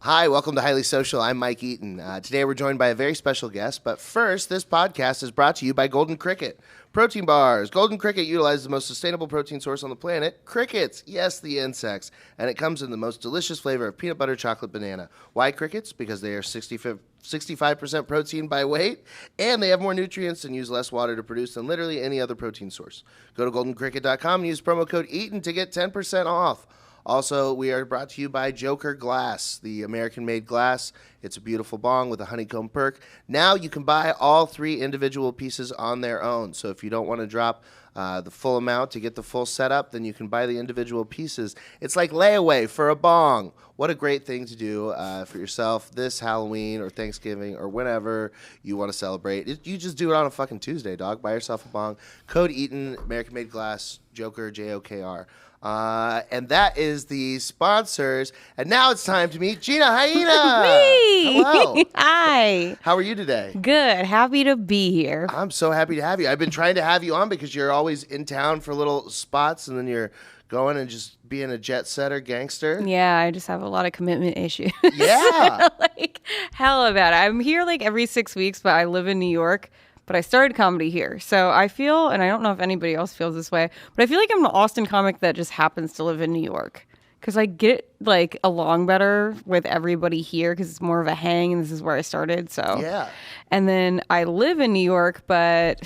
Hi, welcome to Highly Social. I'm Mike Eaton. Today we're joined by a very special guest, but first, this podcast is brought to you by Golden Cricket. Protein bars. Golden Cricket utilizes the most sustainable protein source on the planet, crickets. Yes, the insects. And it comes in the most delicious flavor of peanut butter chocolate banana. Why crickets? Because they are 65% protein by weight, and they have more nutrients and use less water to produce than literally any other protein source. Go to goldencricket.com and use promo code EATON to get 10% off. Also, we are brought to you by Joker Glass, the American-made glass. It's a beautiful bong with a honeycomb perk. Now you can buy all 3 individual pieces on their own. So if you don't want to drop the full amount to get the full setup, then you can buy the individual pieces. It's like layaway for a bong. What a great thing to do for yourself this Halloween or Thanksgiving or whenever you want to celebrate. You just do it on a fucking Tuesday, dog. Buy yourself a bong. Code EATON, American-made glass, Joker, Jokr. And that is the sponsors. And now it's time to meet Gina Hyena. Me. Hello. Hi. How are you today? Good. Happy to be here. I'm so happy to have you. I've been trying to have you on because you're always in town for little spots and then you're going and just being a jet setter gangster. Yeah, I just have a lot of commitment issues. Yeah. Like, hell about it. I'm here like every 6 weeks, but I live in New York. But I started comedy here. So I feel, and I don't know if anybody else feels this way, but I feel like I'm an Austin comic that just happens to live in New York. Because I get like along better with everybody here because it's more of a hang and this is where I started. So Yeah. And then I live in New York, but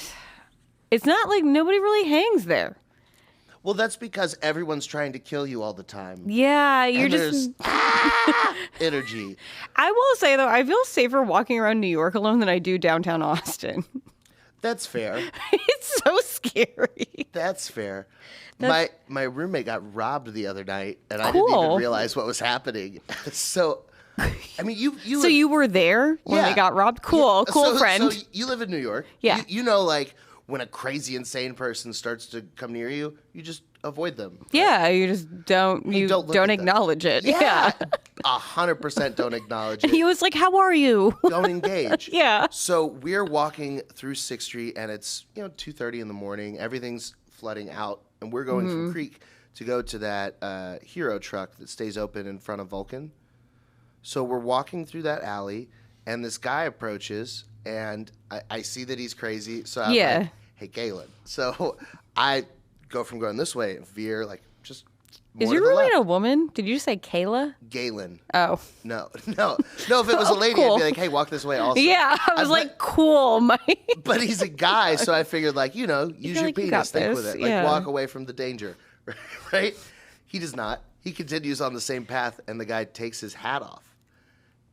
it's not like nobody really hangs there. Well, that's because everyone's trying to kill you all the time. Yeah, you're And just... energy. I will say, though, I feel safer walking around New York alone than I do downtown Austin. That's fair. It's so scary. That's fair. My roommate got robbed the other night, and I Cool. didn't even realize what was happening. So, I mean, you So you were there when Yeah. they got robbed? Cool, Yeah, cool friend. So you live in New York. Yeah. You know, like, when a crazy, insane person starts to come near you, you just avoid them. Right? Yeah, you just don't look at don't them. acknowledge it. Yeah. 100% don't acknowledge it. He was like, "How are you?" Don't engage. Yeah. So we're walking through 6th Street, and it's 2:30 in the morning. Everything's flooding out, and we're going from Creek to go to that hero truck that stays open in front of Vulcan. So we're walking through that alley, and this guy approaches, and I see that he's crazy. So I'm like, "Hey, Galen." So I go from going this way and veer like just. Is more your to the roommate left. a woman? Did you say Kayla? Galen? Oh. No. If it was a lady, Cool. I'd be like, "Hey, walk this way." Also, Yeah, I was like, "Cool, Mike." but he's a guy, so I figured, like, use feel your like you got penis, think this, with it, like, yeah. walk away from the danger, right? He does not. He continues on the same path, and the guy takes his hat off,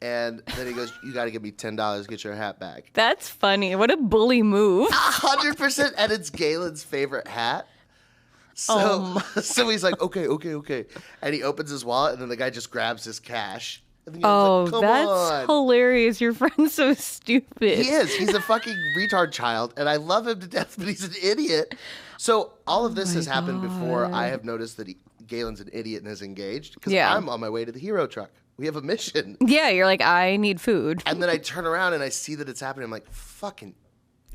and then he goes, "You got to give me $10, get your hat back." That's funny. What a bully move. 100%, and it's Galen's favorite hat. So, so he's like, okay, and he opens his wallet, and then the guy just grabs his cash. And the guy's Oh, like, "Come that's on." hilarious. Your friend's so stupid. He is. He's a fucking retard child, and I love him to death, but he's an idiot. So all of this has happened before I have noticed that Galen's an idiot and is engaged, because Yeah. I'm on my way to the hero truck. We have a mission. Yeah, you're like, I need food. And then I turn around and I see that it's happening. I'm like, fucking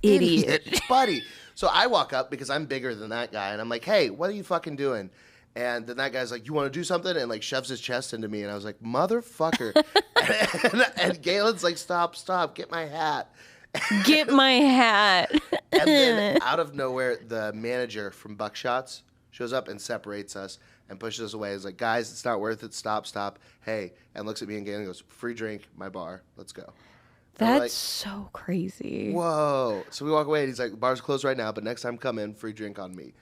Idiot. idiot, buddy. So I walk up because I'm bigger than that guy, and I'm like, "Hey, what are you fucking doing?" And then that guy's like, "You want to do something?" And like shoves his chest into me, and I was like, "Motherfucker!" and Galen's like, "Stop, get my hat." Get my hat. And then out of nowhere, the manager from Buckshots shows up and separates us and pushes us away. He's like, "Guys, it's not worth it. Stop. Hey," and looks at me and Galen and goes, "Free drink, my bar. Let's go." And we're That's so crazy. Whoa. So we walk away, and he's like, "Bar's closed right now, but next time come in, free drink on me."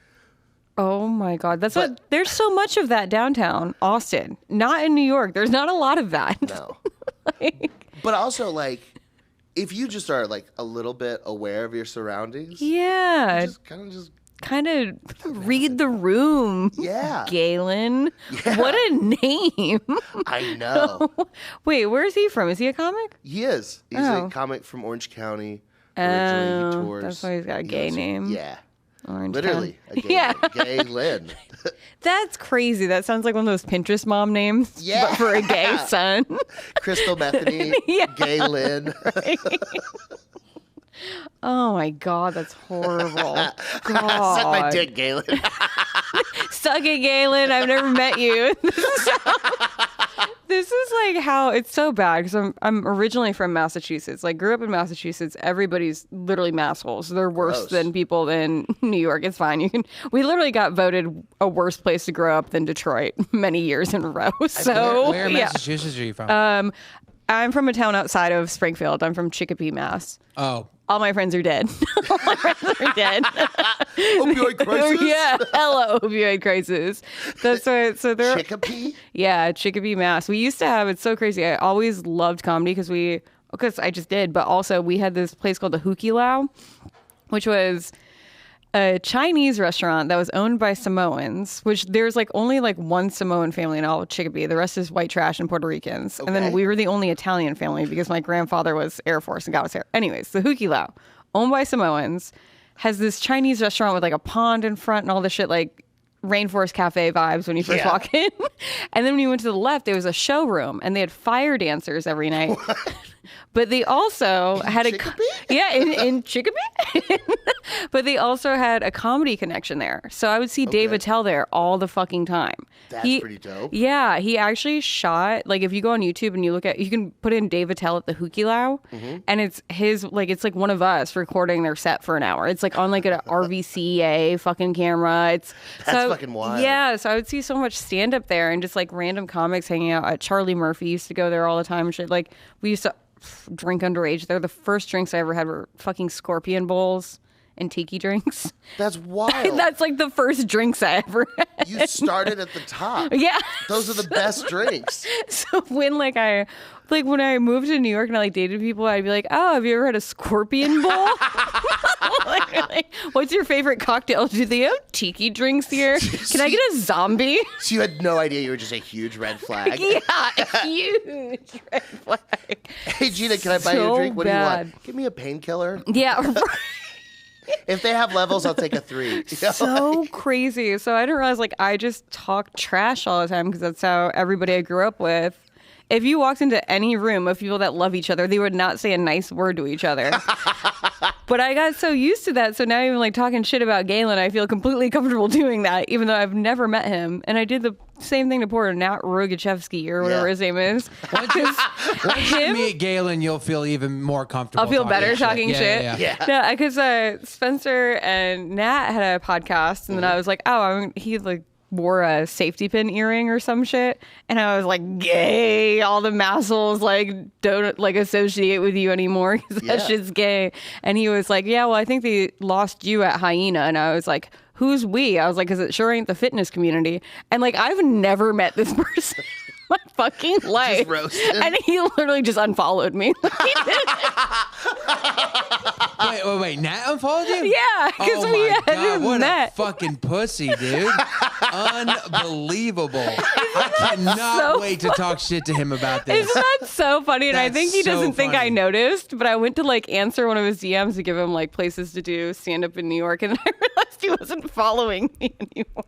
Oh my God. There's so much of that downtown Austin. Not in New York. There's not a lot of that. No. But also, like, if you just are, like, a little bit aware of your surroundings, Yeah. just Kind of read the room. Yeah. Galen. Yeah. What a name. I know. Wait, where is he from? Is he a comic? He is. He's Oh. a comic from Orange County. Originally, he tours. That's why he's got a gay name. Yeah. Orange Literally. County. A gay Yeah. Galen. That's crazy. That sounds like one of those Pinterest mom names. Yeah. But for a gay son. Crystal Bethany. Yeah. Galen. Oh my God, that's horrible. Suck my God. dick, Galen. Suck it, Galen. I've never met you. This is like how it's so bad because I'm originally from Massachusetts. Like, grew up in Massachusetts. Everybody's literally massholes. They're worse Gross. than people in New York. It's fine. We literally got voted a worse place to grow up than Detroit many years in a row. So Where in yeah. Massachusetts are you from? I'm from a town outside of Springfield. I'm from Chicopee, Mass. Oh. All my friends are dead. All my friends are dead. Opioid crisis? Yeah, hella opioid crisis. That's right. So they're Chicopee? Yeah, Chicopee, Mass. We used to have, it's so crazy. I always loved comedy because I just did, but also we had this place called the Hookie Lao, which was a Chinese restaurant that was owned by Samoans, which there's like only like one Samoan family in all of Chicopee. The rest is white trash and Puerto Ricans. And Okay. then we were the only Italian family because my grandfather was Air Force and got us here. Anyways, the Hookie Lao, owned by Samoans, has this Chinese restaurant with like a pond in front and all this shit, like Rainforest Cafe vibes when you first Yeah. walk in. And then when you went to the left, there was a showroom and they had fire dancers every night. But they also had Chicopee? in Chicopee. But they also had a comedy connection there. So I would see Dave Attell there all the fucking time. That's pretty dope. Yeah, he actually shot, like if you go on YouTube and you look at, you can put in Dave Attell at the Hookie Lao, and it's his, like it's like one of us recording their set for an hour. It's like on like an RVCA fucking camera. That's fucking wild. Yeah, so I would see so much stand up there and just like random comics hanging out. Charlie Murphy used to go there all the time and shit. Like we used to drink underage there. The first drinks I ever had were fucking Scorpion Bowls and tiki drinks. That's wild. That's like the first drinks I ever had. You started at the top. Yeah. Those are the best drinks. So when when I moved to New York and I like dated people, I'd be like, "Oh, have you ever had a Scorpion Bowl? like, what's your favorite cocktail? Do they have tiki drinks here? Can I get a zombie?" So you had no idea you were just a huge red flag. Yeah, huge red flag. Hey, Gina, can I buy you So a drink? What do you bad. want? Give me a painkiller. Yeah. If they have levels, I'll take a 3. So crazy. So I didn't realize I just talk trash all the time because that's how everybody I grew up with. If you walked into any room of people that love each other, they would not say a nice word to each other. But I got so used to that. So now even talking shit about Galen, I feel completely comfortable doing that, even though I've never met him. And I did the same thing to poor Nat Rogachevsky or whatever his name is. Once you meet Galen, you'll feel even more comfortable. I'll feel better talking shit. Yeah. No, because Spencer and Nat had a podcast, and then I was like, he wore a safety pin earring or some shit, and I was like, gay. All the massholes don't associate with you anymore because that shit's gay. And he was like, yeah, well, I think they lost you at Hyena, and I was like, who's we? I was like, because it sure ain't the fitness community. And I've never met this person. My fucking life. Just roasted. And he literally just unfollowed me. Wait, Nat unfollowed you? Yeah, because Oh we my God, hadn't what met. a fucking pussy, dude. Unbelievable. I cannot so wait to talk shit to him about this. Isn't that so funny? And I That's think he so doesn't think I funny. noticed, but I went to answer one of his DMs to give him places to do stand up in New York, and then I realized he wasn't following me anymore.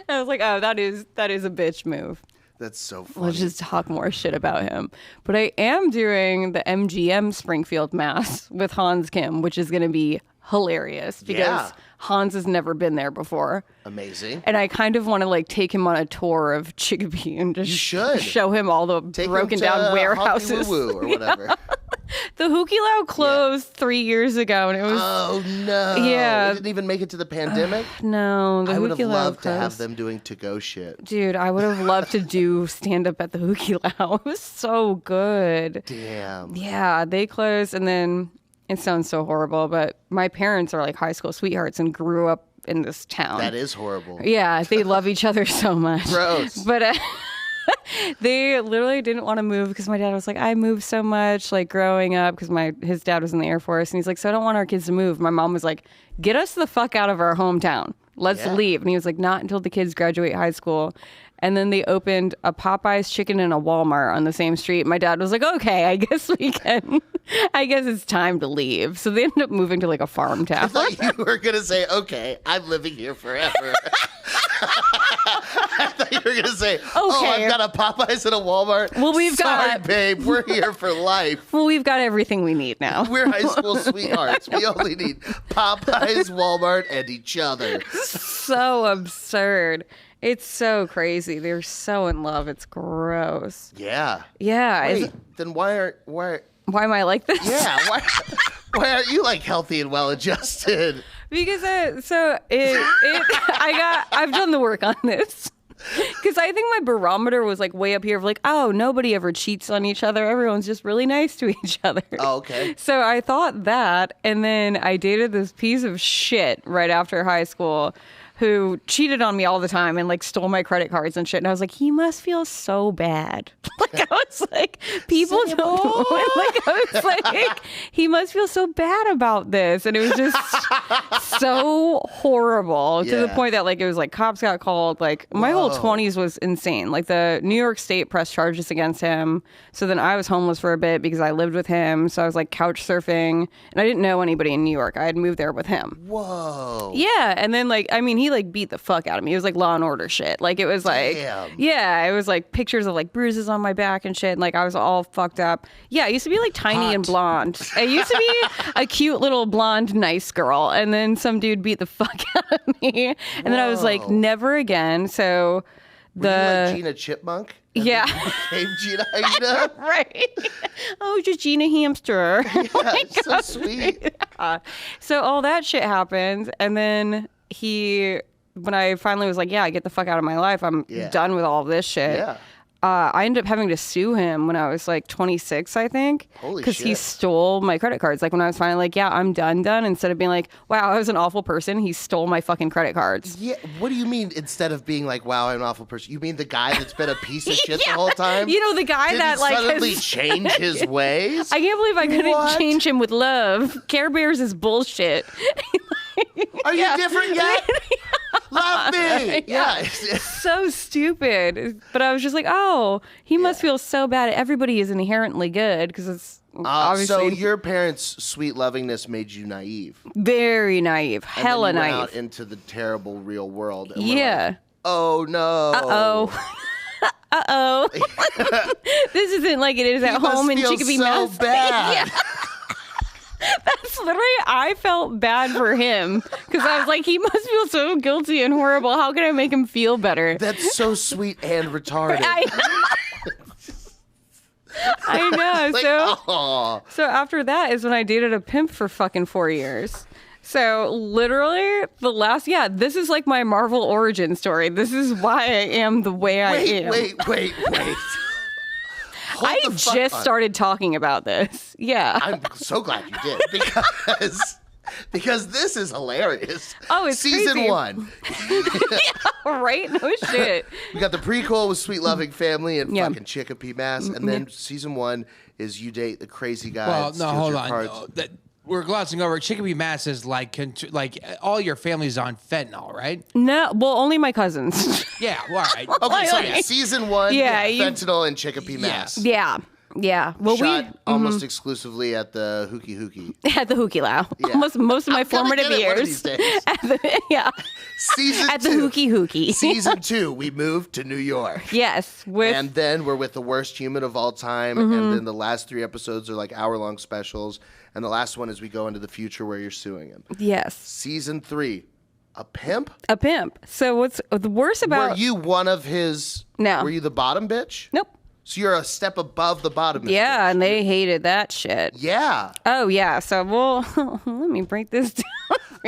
I was like, oh, that is a bitch move. That's so funny. Let's just talk more shit about him. But I am doing the MGM Springfield Mass with Hans Kim, which is going to be hilarious because Hans has never been there before. Amazing. And I kind of want to take him on a tour of Chicopee and just You should. show him all the Take broken him to down warehouses. Honky Woo Woo or whatever. The Hookie Lao closed 3 years ago, and it was Oh, no. Yeah. It didn't even make it to the pandemic? no. The I would have Hookie Lao loved to have closed. them doing to-go shit. Dude, I would have loved to do stand up at the Hookie Lao. It was so good. Damn. Yeah, they closed, and then it sounds so horrible, but my parents are high school sweethearts and grew up in this town. That is horrible. Yeah, they love each other so much. Gross. But they literally didn't want to move because my dad was like, I moved so much growing up because his dad was in the Air Force. And he's like, so I don't want our kids to move. My mom was like, get us the fuck out of our hometown. Let's leave. And he was like, not until the kids graduate high school. And then they opened a Popeye's chicken and a Walmart on the same street. My dad was like, okay, I guess we can. I guess it's time to leave. So they ended up moving to a farm town. I thought you were going to say, okay, I'm living here forever. I thought you were going to say, I've got a Popeyes and a Walmart. Well, Sorry, babe, we're here for life. Well, we've got everything we need now. We're high school sweethearts. We only need Popeyes, Walmart, and each other. So absurd. It's so crazy. They're so in love. It's gross. Yeah. Yeah. Wait, then why am I like this? Yeah, why aren't you like healthy and well adjusted? Because I've done the work on this. Because I think my barometer was like way up here of like, oh, nobody ever cheats on each other. Everyone's just really nice to each other. Oh, okay. So I thought that, and then I dated this piece of shit right after high school who cheated on me all the time and like stole my credit cards and shit. And I was like, he must feel so bad. Like I was like, people don't know. Like I was like, he must feel so bad about this. And it was just so horrible to the point that like it was like cops got called. Like my whole 20s was insane. Like the New York State pressed charges against him. So then I was homeless for a bit because I lived with him. So I was like couch surfing and I didn't know anybody in New York. I had moved there with him. Whoa. Yeah. And then like, I mean, he like beat the fuck out of me. It was like Law and Order shit. Like it was like, yeah, it was like pictures of like bruises on my back and shit. And like I was all fucked up. Yeah, I used to be like tiny and blonde. I used to be a cute little blonde, nice girl. And then some dude beat the fuck out of me. And then I was like, never again. So Were you like Gina Chipmunk? And yeah. Then you became Gina Hyena? Right. Oh, just Gina Hamster. Yeah, so sweet. So all that shit happened. And then when I finally was like, yeah, get the fuck out of my life. I'm done with all this shit. Yeah. I ended up having to sue him when I was like 26, I think. Holy shit. Because he stole my credit cards. Like when I was finally like, yeah, I'm done. Instead of being like, wow, I was an awful person. He stole my fucking credit cards. Yeah. What do you mean instead of being like, wow, I'm an awful person? You mean the guy that's been a piece of shit the whole time? You know, the guy Did that he like suddenly change his ways? I can't believe I couldn't change him with love. Care Bears is bullshit. Are you different yet? Love me. Yeah. So stupid. But I was just like, oh, he must feel so bad. Everybody is inherently good because it's obviously. So your parents' sweet lovingness made you naive. Very naive. Hella and then you naive. went out into the terrible real world. And Yeah. Like, oh no. Uh-oh. Uh-oh. This isn't like it is at home in Chicopee, so Mass. bad. Yeah. That's literally, I felt bad for him because I was like, he must feel so guilty and horrible. How can I make him feel better? That's so sweet and retarded. I know. Like, so after that is when I dated a pimp for fucking 4 years. So literally this is like my Marvel origin story. This is why I am the way I am. Wait. I just started talking about this. Yeah. I'm so glad you did because this is hilarious. Oh, it's season crazy. 1. Yeah, right? No shit. We got the prequel with Sweet Loving Family and fucking Chicopee, Mass. And then season 1 is you date the crazy guy. Well, no, hold on. Cards. No, we're glossing over. Chicopee, Mass is like all your family's on fentanyl, right? No, well, only my cousins. Yeah, well, all right. Okay, so yeah, season 1, you- fentanyl and Chicopee, Mass. Yeah. Well, Shot almost exclusively at the Hookie. At the Hookie Lao. Yeah. Most of my I'm gonna formative get it one of years. these days. Season At the 2. Hookie. Season 2, we moved to New York. Yes. And then we're with the worst human of all time. And then the last 3 episodes are like hour-long specials. And the last one is we go into the future where you're suing him. Yes. Season 3, a pimp? A pimp. So what's the worst about... Were you one of his... No. Were you the bottom bitch? Nope. So you're a step above the bottom bitch. Yeah, and they hated that shit. Yeah. Oh, yeah. So, let me break this down.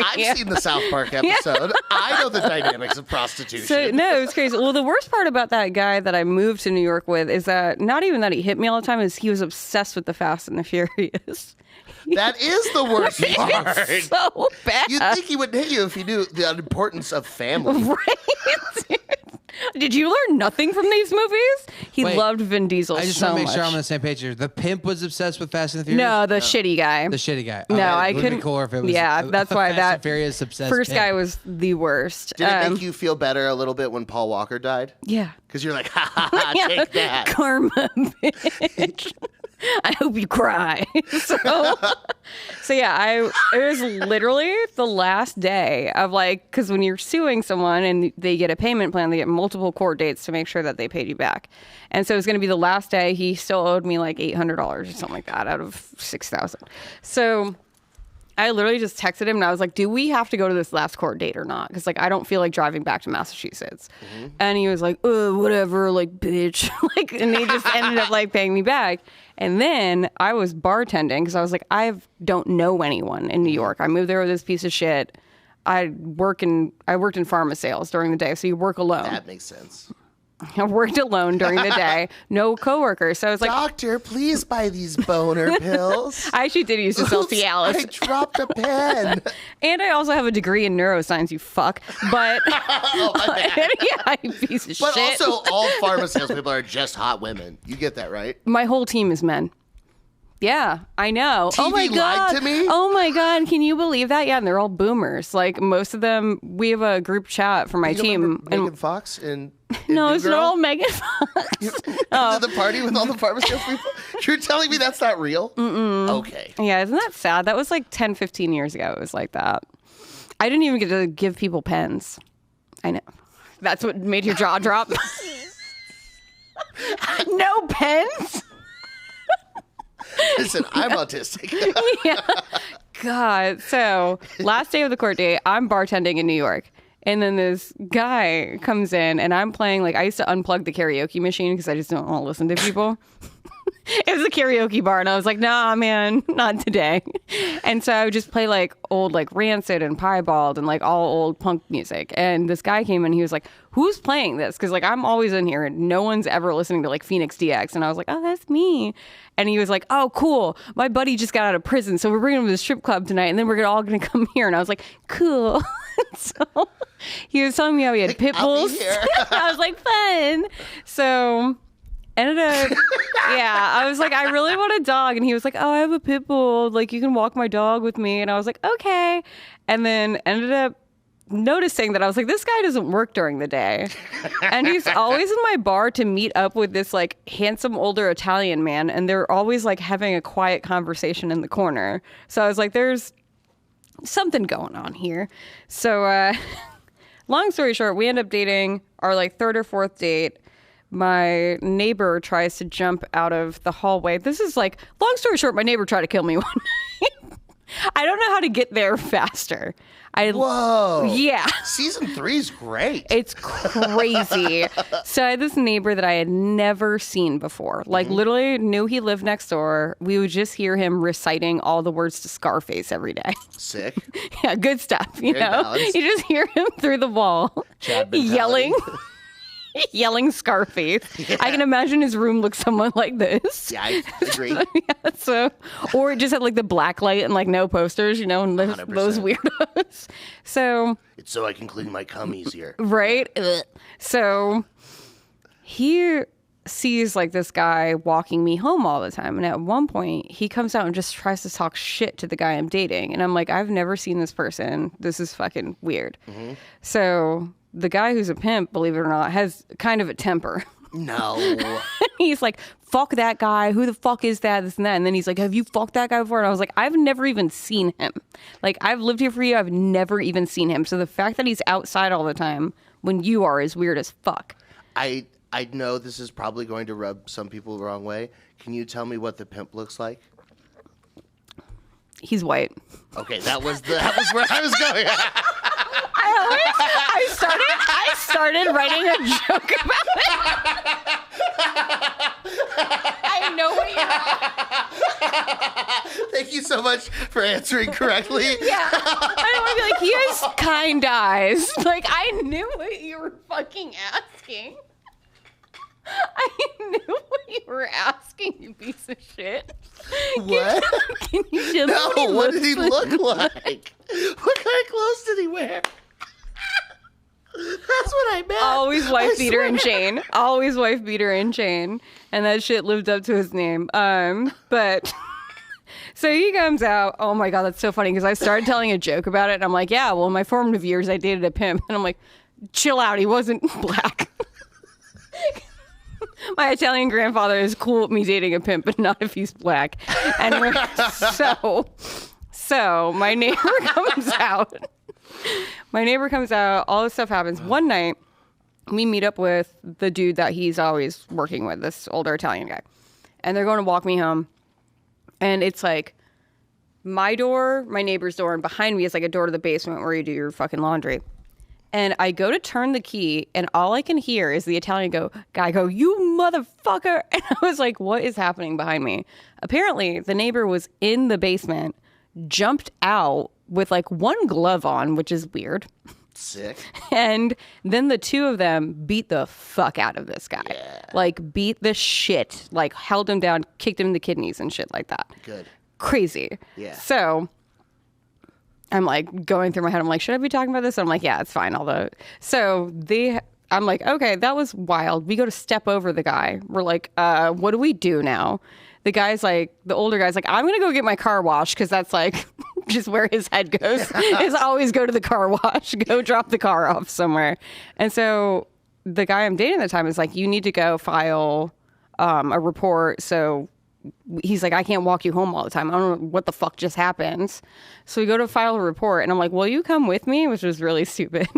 I've seen the South Park episode. I know the dynamics of prostitution. So, no, it was crazy. Well, the worst part about that guy that I moved to New York with is that not even that he hit me all the time, is he was obsessed with the Fast and the Furious. That is the worst part. It's so bad. You'd think he would hit you if he knew the importance of family. Right? Did you learn nothing from these movies? He loved Vin Diesel so much. I just want to make sure I'm on the same page here. The pimp was obsessed with Fast and the Furious? No, the shitty guy. The shitty guy. No, Okay. I It would couldn't. be cooler if it was yeah, a that's why Fast that and Furious obsessed first pimp. guy was the worst. Did it make you feel better a little bit when Paul Walker died? Yeah. Because you're like, ha ha ha, take that. Karma, bitch. I hope hope you cry. So yeah, it was literally the last day of like, because when you're suing someone and they get a payment plan, they get multiple court dates to make sure that they paid you back. And so it was going to be the last day. He still owed me like $800 or something like that out of $6,000. So I literally just texted him and I was like, do we have to go to this last court date or not? Because like, I don't feel like driving back to Massachusetts. And he was like, whatever, like, bitch. Like, and he just ended up like paying me back. And then I was bartending because I was like, I don't know anyone in New York. I moved there with this piece of shit. I worked in pharma sales during the day. So you work alone. That makes sense. I worked alone during the day. No coworkers. So I was like, doctor, please buy these boner pills. I actually did use to sell Cialis. I dropped a pen. And I also have a degree in neuroscience, you fuck. But yeah, you piece of But shit. also, all pharma salespeople are just hot women. You get that, right? My whole team is men. Yeah, I know. Oh my TV god. lied to me? Oh my god, can you believe that? Yeah, and they're all boomers. Like most of them, we have a group chat for my You don't team. remember Megan Fox and No, New it's Girl? not all Megan Fox. The party with all the pharma salespeople? You're telling me that's not real? Okay. Yeah, isn't that sad? That was like 10, 15 years ago. It was like that. I didn't even get to give people pens. I know. That's what made your jaw drop. No pens? Listen, I'm autistic. Yeah. God. So last day of the court date, I'm bartending in New York. And then this guy comes in and I'm playing, like, I used to unplug the karaoke machine because I just don't want to listen to people. It was a karaoke bar and I was like, nah, man, not today. And so I would just play like old, like Rancid and Piebald and like all old punk music. And this guy came in, he was like, who's playing this? Because like I'm always in here and no one's ever listening to like Phoenix DX. And I was like, oh, that's me. And he was like, oh, cool. My buddy just got out of prison. So we're bringing him to the strip club tonight. And then we're all going to come here. And I was like, cool. So he was telling me how he had pit I'll be bulls. here. I was like, fun. So ended up, yeah, I was like, I really want a dog. And he was like, oh, I have a pit bull. Like, you can walk my dog with me. And I was like, okay. And then ended up noticing that I was like, this guy doesn't work during the day. And he's always in my bar to meet up with this like handsome older Italian man. And they're always like having a quiet conversation in the corner. So I was like, there's something going on here. So long story short, we end up dating our like third or fourth date. My neighbor tries to jump out of the hallway. This is like, long story short, my neighbor tried to kill me one night. I don't know how to get there faster. Whoa. Yeah. Season 3 is great. It's crazy. So I had this neighbor that I had never seen before. Like literally knew he lived next door. We would just hear him reciting all the words to Scarface every day. Sick. Yeah, good stuff. You Very know, balanced. you just hear him through the wall Chad mentality. yelling. Yelling Scarface. Yeah. I can imagine his room looks somewhat like this. Yeah, I agree. Yeah, so, or it just had like the black light and like no posters, you know, and those 100%. weirdos. So, It's so I can clean my cum easier. right? Ugh. So he sees like this guy walking me home all the time. And at one point he comes out and just tries to talk shit to the guy I'm dating. And I'm like, I've never seen this person. This is fucking weird. So the guy who's a pimp, believe it or not, has kind of a temper. No. He's like, fuck that guy. Who the fuck is that? This and that. And then he's like, have you fucked that guy before? And I was like, I've never even seen him. Like, I've lived here for you. I've never even seen him. So the fact that he's outside all the time when you are is weird as fuck. I know this is probably going to rub some people the wrong way. Can you tell me what the pimp looks like? He's white. Okay, that was where I was going. I started writing a joke about it. I know what you're Thank you so much for answering correctly. Yeah. I don't want to be like, he has kind eyes. Like, I knew what you were fucking asking. I knew what you were asking, you piece of shit. What? Can you tell me No, what did he looks look like? What kind of clothes did he wear? That's what I meant. Always wife I beater and swear. chain. Always wife beater and chain. And that shit lived up to his name. But so he comes out. Oh my God, that's so funny because I started telling a joke about it. And I'm like, yeah, well, in my formative years, I dated a pimp. And I'm like, chill out. He wasn't black. My Italian grandfather is cool with me dating a pimp, but not if he's black. And so my neighbor comes out. My neighbor comes out. All this stuff happens. One night, we meet up with the dude that he's always working with, this older Italian guy. And they're going to walk me home. And it's like my door, my neighbor's door, and behind me is like a door to the basement where you do your fucking laundry. And I go to turn the key, and all I can hear is the Italian guy go, "You motherfucker." And I was like, what is happening behind me? Apparently, the neighbor was in the basement, jumped out with like one glove on, which is weird. Sick. And then the two of them beat the fuck out of this guy. Yeah. Like, beat the shit. Like, held him down, kicked him in the kidneys and shit like that. Good. Crazy. Yeah. So I'm like going through my head. I'm like, should I be talking about this? And I'm like, yeah, it's fine. I'm like, okay, that was wild. We go to step over the guy. We're like, what do we do now? The guy's like, the older guy's like, I'm going to go get my car washed because that's like just where his head goes is always go to the car wash, go drop the car off somewhere. And so the guy I'm dating at the time is like, you need to go file a report. So he's like, I can't walk you home all the time. I don't know what the fuck just happened. So we go to file a report and I'm like, will you come with me? Which was really stupid.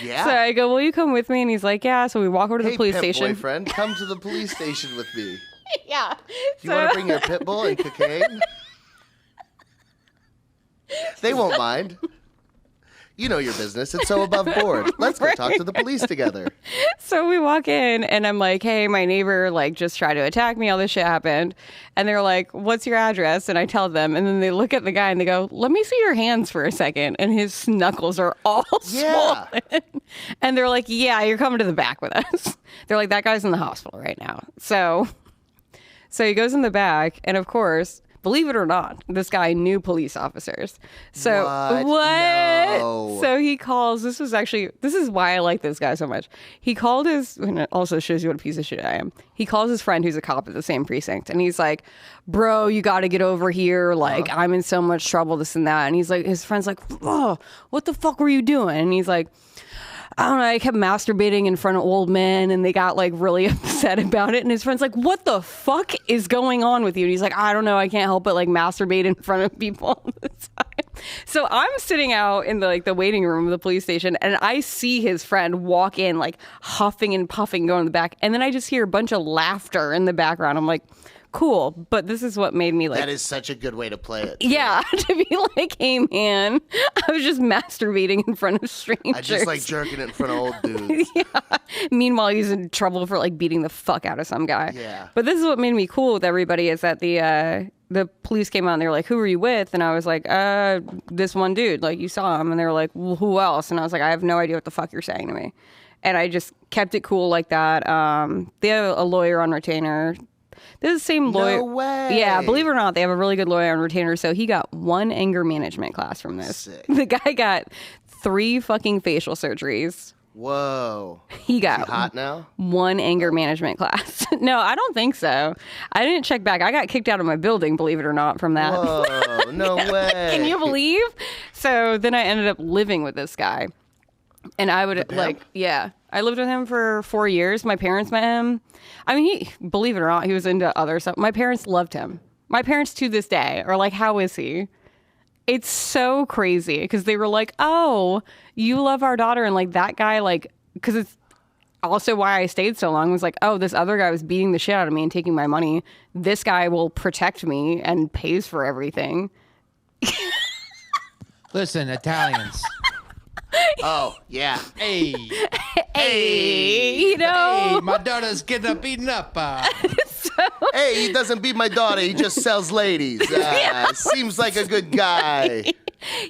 Yeah. So I go, will you come with me? And he's like, yeah. So we walk over to Hey, the police pimp station. boyfriend, come to the police station with me. Yeah. Do you want to bring your pit bull and cocaine? They won't mind. You know your business. It's so above board. Let's go talk to the police together. So we walk in and I'm like, hey, my neighbor like just tried to attack me. All this shit happened. And they're like, what's your address? And I tell them. And then they look at the guy and they go, let me see your hands for a second. And his knuckles are all swollen. And they're like, yeah, you're coming to the back with us. They're like, that guy's in the hospital right now. So he goes in the back. And of course, believe it or not, this guy knew police officers. So what? No. So he calls. This is why I like this guy so much. He called and it also shows you what a piece of shit I am. He calls his friend who's a cop at the same precinct. And he's like, bro, you got to get over here. Like, I'm in so much trouble, this and that. And he's like, his friend's like, oh, what the fuck were you doing? And he's like, I don't know, I kept masturbating in front of old men and they got like really upset about it. And his friend's like, what the fuck is going on with you? And he's like, I don't know, I can't help but like masturbate in front of people all the time. So I'm sitting out in the waiting room of the police station and I see his friend walk in like huffing and puffing going in the back. And then I just hear a bunch of laughter in the background. I'm like, cool, but this is what made me like... That is such a good way to play it. Too. Yeah, to be like, hey man, I was just masturbating in front of strangers. I just like jerking it in front of old dudes. Yeah. Meanwhile, he's in trouble for like beating the fuck out of some guy. Yeah. But this is what made me cool with everybody is that the police came out and they were like, who are you with? And I was like, this one dude, like you saw him. And they were like, well, who else? And I was like, I have no idea what the fuck you're saying to me. And I just kept it cool like that. They have a lawyer on retainer. This is the same lawyer. No way. Yeah, believe it or not, they have a really good lawyer on retainer. So he got one anger management class from this. Sick. The guy got 3 fucking facial surgeries. Whoa. He got Is he hot now? one anger management class. No, I don't think so. I didn't check back. I got kicked out of my building, believe it or not, from that. Whoa, no way. Can you believe? So then I ended up living with this guy. And I would like, yeah, I lived with him for 4 years. My parents met him. I mean, believe it or not, he was into other stuff. My parents loved him. My parents to this day are like, how is he? It's so crazy because they were like, oh, you love our daughter. And like that guy, like, because it's also why I stayed so long was like, oh, this other guy was beating the shit out of me and taking my money. This guy will protect me and pays for everything. Listen, Italians. Oh, yeah. Hey. Hey, you know. Hey, my daughter's getting beaten up. Hey, he doesn't beat my daughter. He just sells ladies. Seems like a good guy.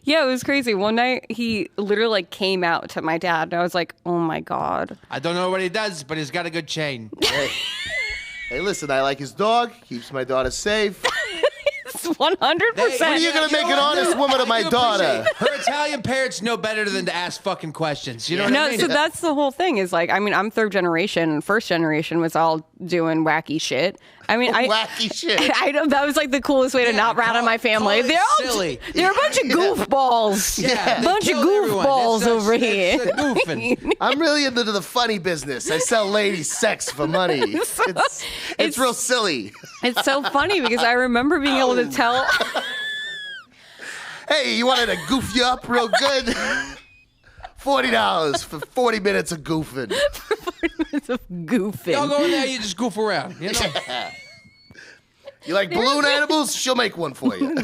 Yeah, it was crazy. One night, he literally like came out to my dad, and I was like, oh my God. I don't know what he does, but he's got a good chain. Hey, listen, I like his dog. Keeps my daughter safe. 100%. When are you going to make an honest woman of my daughter? Her Italian parents know better than to ask fucking questions. You know what I mean? So that's the whole thing is like, I mean, I'm third generation and first generation was all doing wacky shit. I mean, Wacky shit. I know that was like the coolest way to not rat on my family. They're Silly. They're a bunch of goofballs. Yeah, a bunch of goofballs over here. Goofing. I'm really into the funny business. I sell ladies sex for money. It's real silly. It's so funny because I remember being able to tell. Hey, you wanted to goof you up real good? $40 for 40 minutes of goofing. 40 minutes of goofing. Y'all go in there, you just goof around. You know? You like balloon animals? She'll make one for you.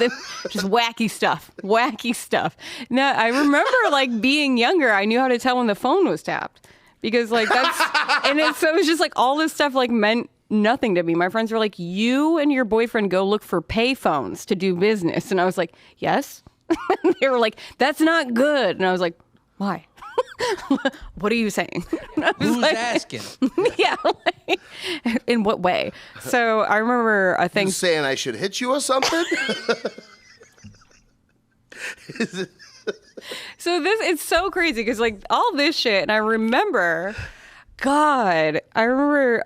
Just wacky stuff. Wacky stuff. Now, I remember like being younger, I knew how to tell when the phone was tapped. Because like that's, so it was just like all this stuff like meant nothing to me. My friends were like, you and your boyfriend go look for pay phones to do business. And I was like, yes. They were like, that's not good. And I was like, why? What are you saying? Who's like, asking? Yeah. Like, in what way? So I remember I think You saying I should hit you or something? So it's so crazy because like all this shit, and I remember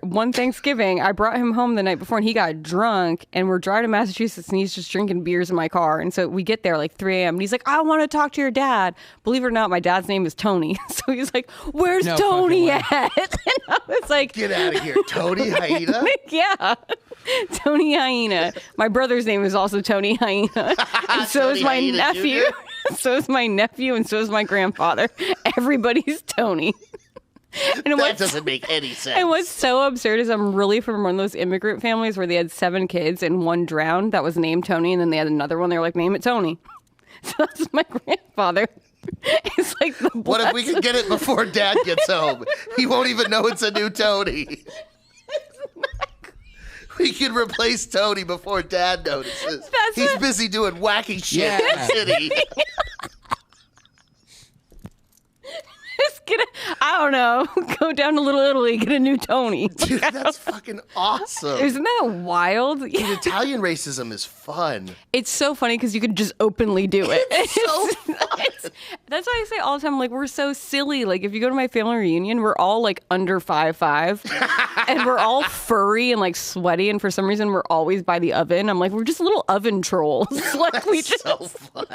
one Thanksgiving, I brought him home the night before and he got drunk and we're driving to Massachusetts and he's just drinking beers in my car. And so we get there like 3 a.m. and he's like, I want to talk to your dad. Believe it or not, my dad's name is Tony. So he's like, where's Tony at? And I was like, get out of here, Tony Hyena. Yeah. Tony Hyena. My brother's name is also Tony Hyena. And so is my nephew. So is my nephew and so is my grandfather. Everybody's Tony. And that doesn't make any sense. And what's so absurd is I'm really from one of those immigrant families where they had 7 kids and one drowned that was named Tony, and then they had another one. They were like, name it Tony. So that's my grandfather. It's like the what if we could get it before Dad gets home? He won't even know it's a new Tony. We can replace Tony before Dad notices. He's busy doing wacky shit in the city. I don't know, go down to Little Italy, get a new Tony. Dude, that's fucking awesome. Isn't that wild? Dude, Italian racism is fun. It's so funny because you could just openly do it. It's so fun. That's why I say all the time, like, we're so silly. Like, if you go to my family reunion, we're all, like, under 5'5", and we're all furry and, like, sweaty, and for some reason, we're always by the oven. I'm like, we're just little oven trolls. Like, we just... so fun.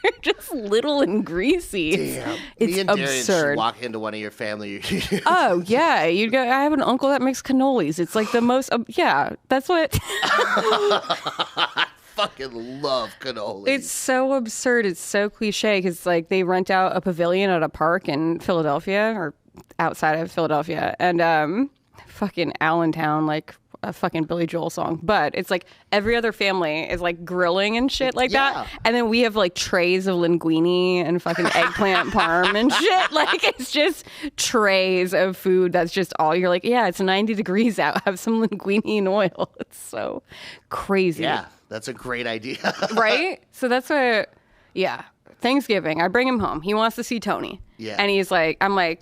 We're just little and greasy. Damn. It's Me and Darian absurd. should walk into one of your family reunions. Oh, yeah. You'd go, I have an uncle that makes cannolis. It's like the most, yeah, that's what. I fucking love cannolis. It's so absurd. It's so cliche because like they rent out a pavilion at a park in Philadelphia or outside of Philadelphia and fucking Allentown, like a fucking Billy Joel song. But it's like every other family is like grilling and shit like that. And then we have like trays of linguine and fucking eggplant parm and shit. Like it's just trays of food. That's just all. You're like, yeah, it's 90 degrees out. Have some linguine and oil. It's so crazy. Yeah, that's a great idea. Right? So that's what, yeah. Thanksgiving, I bring him home. He wants to see Tony. Yeah. And he's like, I'm like,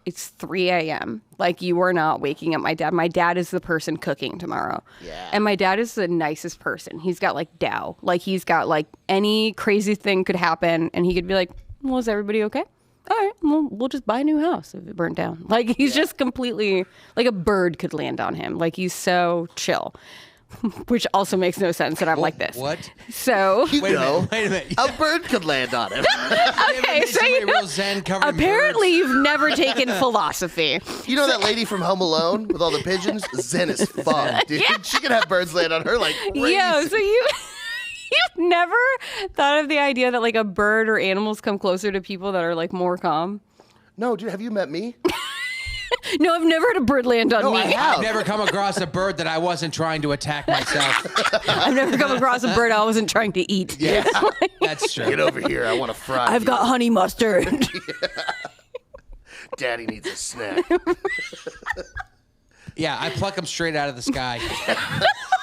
it's 3 a.m. Like, you are not waking up my dad. My dad is the person cooking tomorrow. Yeah. And my dad is the nicest person. He's got, like, Dow. Like, he's got, like, any crazy thing could happen. And he could be like, well, is everybody okay? All right, well, we'll just buy a new house if it burnt down. Like, he's just completely, like, a bird could land on him. Like, he's so chill. Which also makes no sense that I'm like this. What? So Wait a minute. A bird could land on him. okay, so real zen covered in apparently birds. you've never taken philosophy. You know that lady from Home Alone with all the pigeons? Zen as fuck, dude. Yeah. She could have birds land on her like crazy. Yeah, so you've never thought of the idea that like a bird or animals come closer to people that are like more calm? No, dude, have you met me? No, I've never had a bird land on me. I have. I've never come across a bird that I wasn't trying to attack myself. I've never come across a bird I wasn't trying to eat. Yeah. That's true. Get over here. I want to fry I've you. got honey mustard. Daddy needs a snack. Yeah, I pluck them straight out of the sky.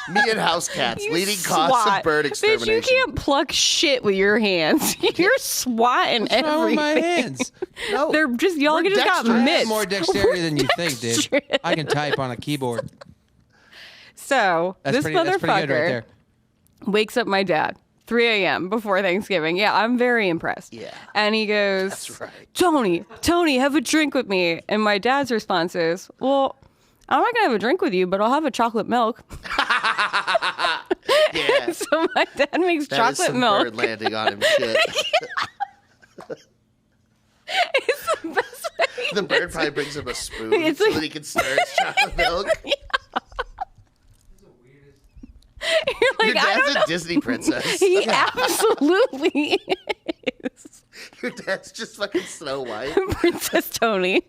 Me and house cats, You leading cause swat. of bird extermination. Bitch, you can't pluck shit with your hands. You're swatting What's wrong everything. with my hands? No, They're just, y'all we're just got dexterous. I mitts. have more dexterity than you think, dude. I can type on a keyboard. So, That's this pretty good right motherfucker there. wakes up my dad 3 a.m. before Thanksgiving. Yeah, I'm very impressed. Yeah. And he goes, That's right. Tony, have a drink with me. And my dad's response is, well, I'm not going to have a drink with you, but I'll have a chocolate milk. Yeah. So my dad makes That is chocolate some milk. bird landing on him shit. It's the best way. The bird probably brings him a spoon It's so like- that he can stir his chocolate milk. You're like, Your I don't dad's know. a Disney princess. He absolutely is. Your dad's just fucking Snow White. Princess Tony.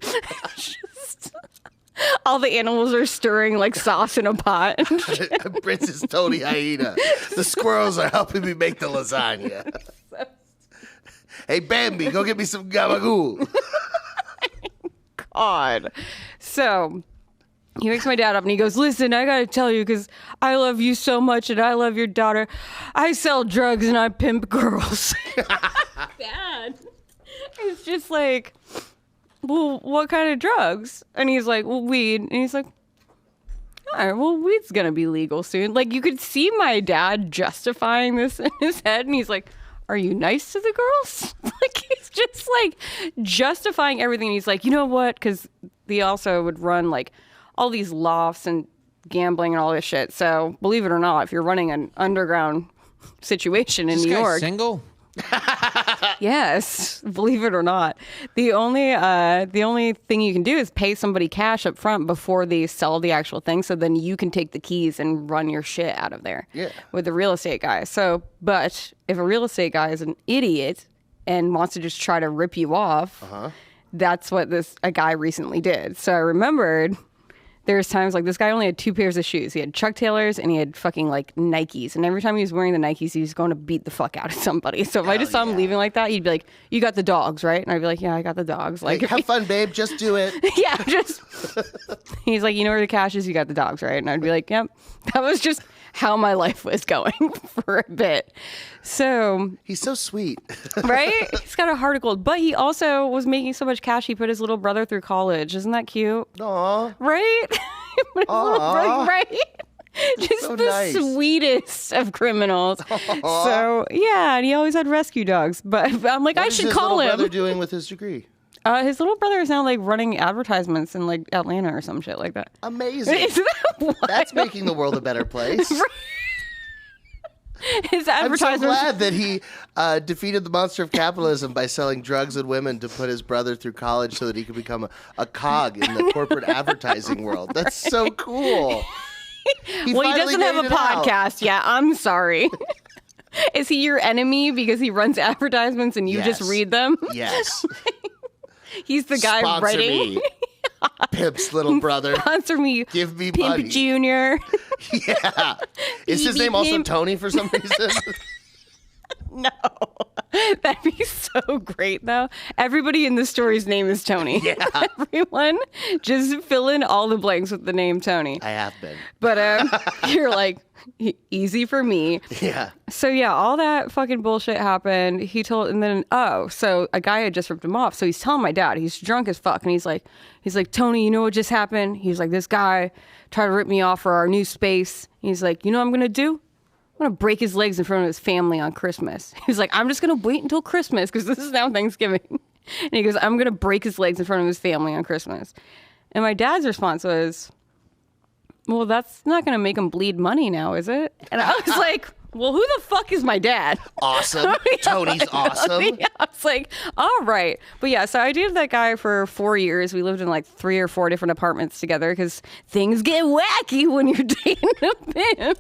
Just, all the animals are stirring like sauce in a pot. Princess Tony Hyena. The squirrels are helping me make the lasagna. Hey, Bambi, go get me some gabagool. God. So he wakes my dad up and he goes, listen, I got to tell you, because I love you so much and I love your daughter. I sell drugs and I pimp girls. Dad. It's just like, well, what kind of drugs? And he's like, well, weed. And he's like, all right, well, weed's going to be legal soon. Like, you could see my dad justifying this in his head. And he's like, are you nice to the girls? Like, he's just like justifying everything. He's like, you know what? Because he also would run like all these lofts and gambling and all this shit. So believe it or not, if you're running an underground situation in This New guy's York, single? yes, believe it or not, the only thing you can do is pay somebody cash up front before they sell the actual thing. So then you can take the keys and run your shit out of there. Yeah. With the real estate guy. So, but if a real estate guy is an idiot and wants to just try to rip you off, that's what a guy recently did. So I remembered. There's times like this guy only had 2 pairs of shoes. He had Chuck Taylors and he had fucking like Nikes. And every time he was wearing the Nikes, he was going to beat the fuck out of somebody. So if I just saw him leaving like that, he'd be like, you got the dogs, right? And I'd be like, yeah, I got the dogs. Like, Like, have fun, babe. Just do it. yeah, just. He's like, you know where the cash is? You got the dogs, right? And I'd be like, yep. That was just how my life was going for a bit. So, He's so sweet. right? He's got a heart of gold. But he also was making so much cash, he put his little brother through college. Isn't that cute? Aw. Right? His little brother, right? Just So the nice. sweetest of criminals. So, yeah, and he always had rescue dogs. But I'm like, I What is should his call little him. brother doing with his degree? His little brother is now like running advertisements in like Atlanta or some shit like that. Amazing. Isn't that wild? That's making the world a better place. His I'm so advertisements. glad that he defeated the monster of capitalism by selling drugs and women to put his brother through college so that he could become a cog in the corporate advertising world. That's so cool. Well, he finally doesn't have made a it out. podcast yet. I'm sorry. Is he your enemy because he runs advertisements and you just Yes. read them? Yes. He's the guy Sponsor writing. me. Pimp's little brother. Sponsor me. Give me Pimp money. Junior. Yeah. Is his BB name also Pimp. Tony for some reason? No. That'd be so great, though. Everybody in the story's name is Tony. Yeah. Everyone just fill in all the blanks with the name Tony. I have been. But you're like, easy for me. Yeah. So yeah, all that fucking bullshit happened. He told, and then so a guy had just ripped him off. So he's telling my dad, he's drunk as fuck, and he's like, Tony, you know what just happened? He's like, this guy tried to rip me off for our new space. He's like, you know what I'm gonna do? I'm gonna break his legs in front of his family on Christmas. He's like, I'm just gonna wait until Christmas because this is now Thanksgiving. And he goes, I'm gonna break his legs in front of his family on Christmas. And my dad's response was, well, that's not going to make him bleed money now, is it? And I was like, well, who the fuck is my dad? Awesome. Tony's awesome. Yeah, I was like, all right. But yeah, so I dated that guy for 4 years. We lived in like 3 or 4 different apartments together because things get wacky when you're dating a pimp.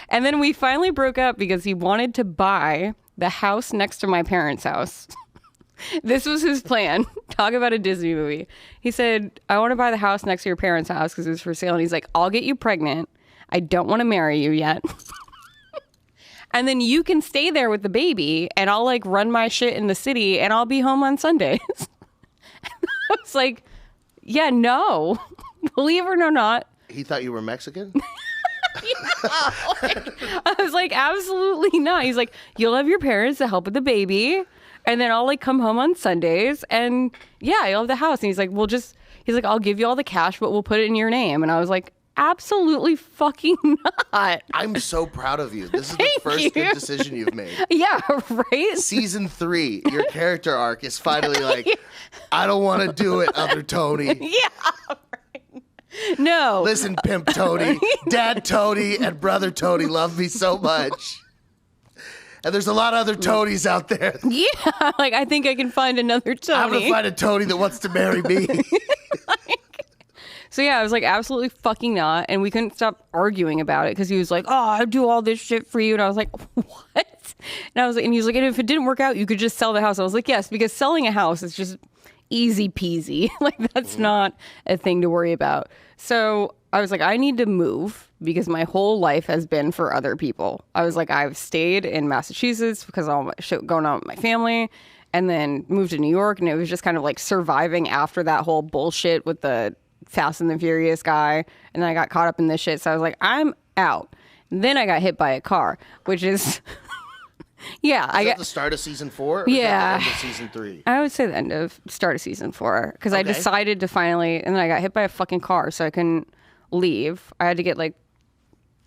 And then we finally broke up because he wanted to buy the house next to my parents' house. This was his plan. Talk about a Disney movie. He said, I want to buy the house next to your parents' house because it was for sale. And he's like, I'll get you pregnant. I don't want to marry you yet. And then you can stay there with the baby and I'll like run my shit in the city and I'll be home on Sundays. I was like, yeah, no. Believe it or not. He thought you were Mexican? I was like, absolutely not. He's like, you'll have your parents to help with the baby. And then I'll like come home on Sundays and yeah, you'll have the house. And he's like, he's like, I'll give you all the cash, but we'll put it in your name. And I was like, absolutely fucking not. I'm so proud of you. This is the Thank first you. good decision you've made. Yeah, right? Season 3, your character arc is finally like, I don't want to do it, other Tony. Yeah, right. No. Listen, Pimp Tony, Dad Tony, and Brother Tony love me so much. And there's a lot of other Tonys out there. Yeah, like I think I can find another Tony. I'm gonna find a Tony that wants to marry me. So yeah, I was like, absolutely fucking not. And we couldn't stop arguing about it because he was like, oh, I do all this shit for you. And I was like, what? And I was like, and he was like, and if it didn't work out, you could just sell the house. I was like, yes, because selling a house is just easy peasy. Like that's not a thing to worry about. So I was like, I need to move because my whole life has been for other people. I was like, I've stayed in Massachusetts because of all my shit going on with my family, and then moved to New York. And it was just kind of like surviving after that whole bullshit with the Fast and the Furious guy, and then I got caught up in this shit. So I was like, I'm out. And then I got hit by a car, which is I got the start of season 4. Or yeah, is that the end of season 3. I would say the end of start of season 4 because I Okay. decided to finally, and then I got hit by a fucking car, so I couldn't leave. I had to get like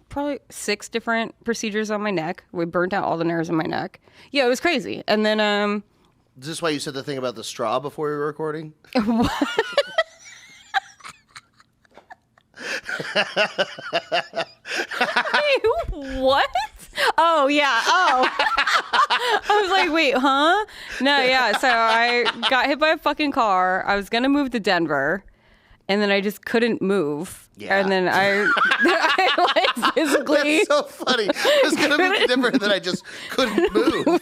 probably 6 different procedures on my neck. We burnt out all the nerves in my neck. Yeah, it was crazy. And then Is this why you said the thing about the straw before we were recording? What? Oh, yeah. Oh. I was like, wait, huh? No, yeah. So I got hit by a fucking car. I was going to move to Denver, and then I just couldn't move. Yeah. And then I like physically. That's so funny. It was going to be different that I just couldn't move.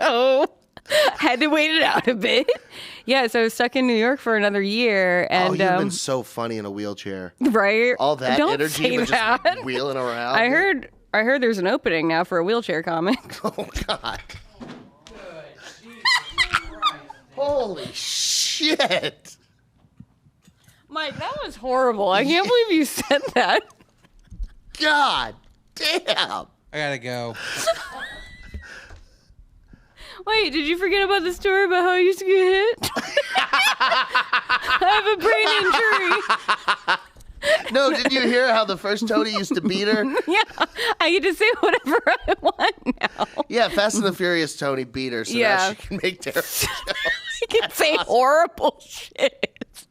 So had to wait it out a bit. Yeah, so I was stuck in New York for another year. And, you've been so funny in a wheelchair. right? All that Don't energy, say but that. just wheeling around. I heard there's an opening now for a wheelchair comic. Oh, God. Holy shit. Mike, that was horrible. I can't believe you said that. God damn. I gotta go. Wait, did you forget about the story about how I used to get hit? I have a brain injury. No, did you hear how the first Tony used to beat her? Yeah, I get to say whatever I want now. Yeah, Fast and the Furious Tony beat her, so Yeah. now she can make terrible jokes. I can say horrible shit.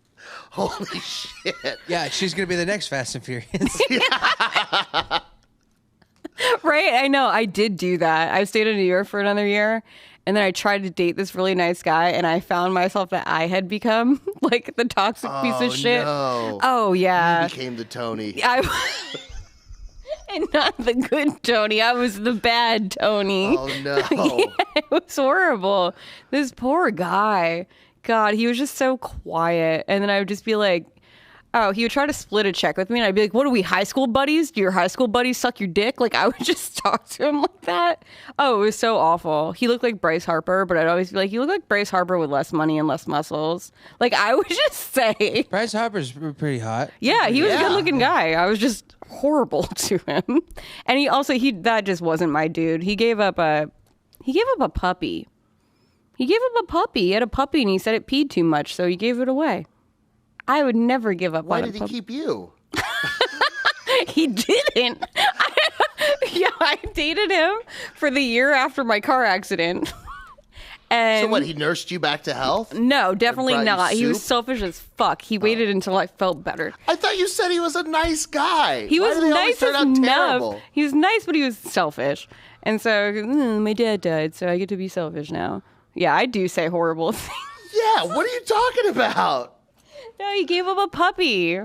Holy shit. Yeah, she's gonna be the next Fast and Furious. Right? I know. I did do that. I stayed in New York for another year, and then I tried to date this really nice guy, and I found myself that I had become like the toxic piece of shit. No. Oh, yeah. You became the Tony. And not the good Tony. I was the bad Tony. Oh, no. It was horrible. This poor guy. God, he was just so quiet. And then I would just be like, oh, he would try to split a check with me. And I'd be like, what are we, high school buddies? Do your high school buddies suck your dick? Like, I would just talk to him like that. Oh, it was so awful. He looked like Bryce Harper, but I'd always be like, you look like Bryce Harper with less money and less muscles. Like, I would just say. Bryce Harper's pretty hot. Yeah, he was a Yeah. good looking guy. I was just horrible to him. And that just wasn't my dude. He gave up a puppy. He had a puppy and he said it peed too much, so he gave it away. I would never give up Why on a did he puppy. keep you? He didn't. I dated him for the year after my car accident. And So what, he nursed you back to health? no, definitely brought you not. He was soup? selfish as fuck. He waited until I felt better. I thought you said he was a nice guy. He Why was do they always nice turn out enough. terrible? He was nice, but he was selfish. And so my dad died, so I get to be selfish now. Yeah, I do say horrible things. Yeah, what are you talking about? No, he gave up a puppy.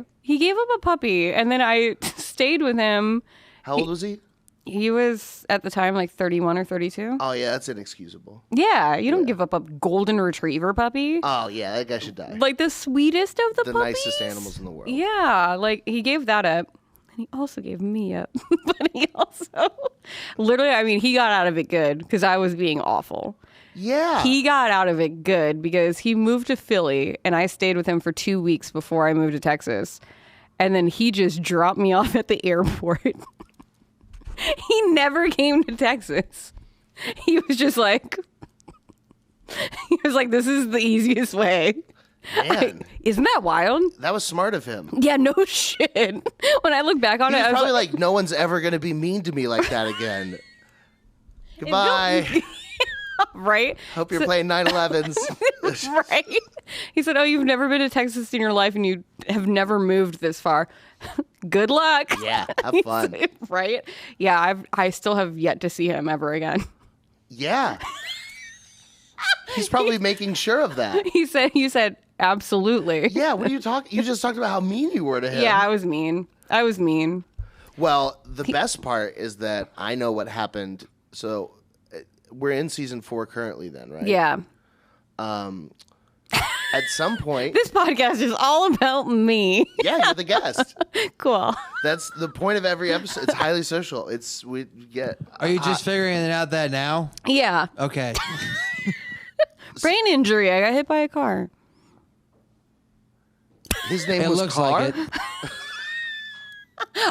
And then I stayed with him. How old was he? He was at the time like 31 or 32. Oh, yeah, that's inexcusable. Yeah, you don't give up a golden retriever puppy. Oh, yeah, that guy should die. Like the sweetest of the The puppies. nicest animals in the world. Yeah, like he gave that up. And he also gave me up. But he also, literally, I mean, he got out of it good because I was being awful. Yeah. He got out of it good because he moved to Philly and I stayed with him for 2 weeks before I moved to Texas. And then he just dropped me off at the airport. He never came to Texas. He was just like, this is the easiest way. Man, Isn't that wild? that was smart of him. Yeah, no shit. When I look back on He it, was I was probably like, like, no one's ever going to be mean to me like that again. Goodbye. Right? Hope you're playing 9/11s. Right? He said, oh, you've never been to Texas in your life and you have never moved this far. Good luck. Yeah, have fun. Right? Yeah, I still have yet to see him ever again. Yeah. He's probably making sure of that. You said, absolutely. Yeah, what are you talking? You just talked about how mean you were to him. Yeah, I was mean. Well, the best part is that I know what happened. So we're in season 4 currently then, right? Yeah. At some point. This podcast is all about me. Yeah, you're the guest. Cool. That's the point of every episode. It's highly social. We get. Are you just figuring it out that now? Yeah. Okay. Brain injury. I got hit by a car. His name It was looks Carr? like it.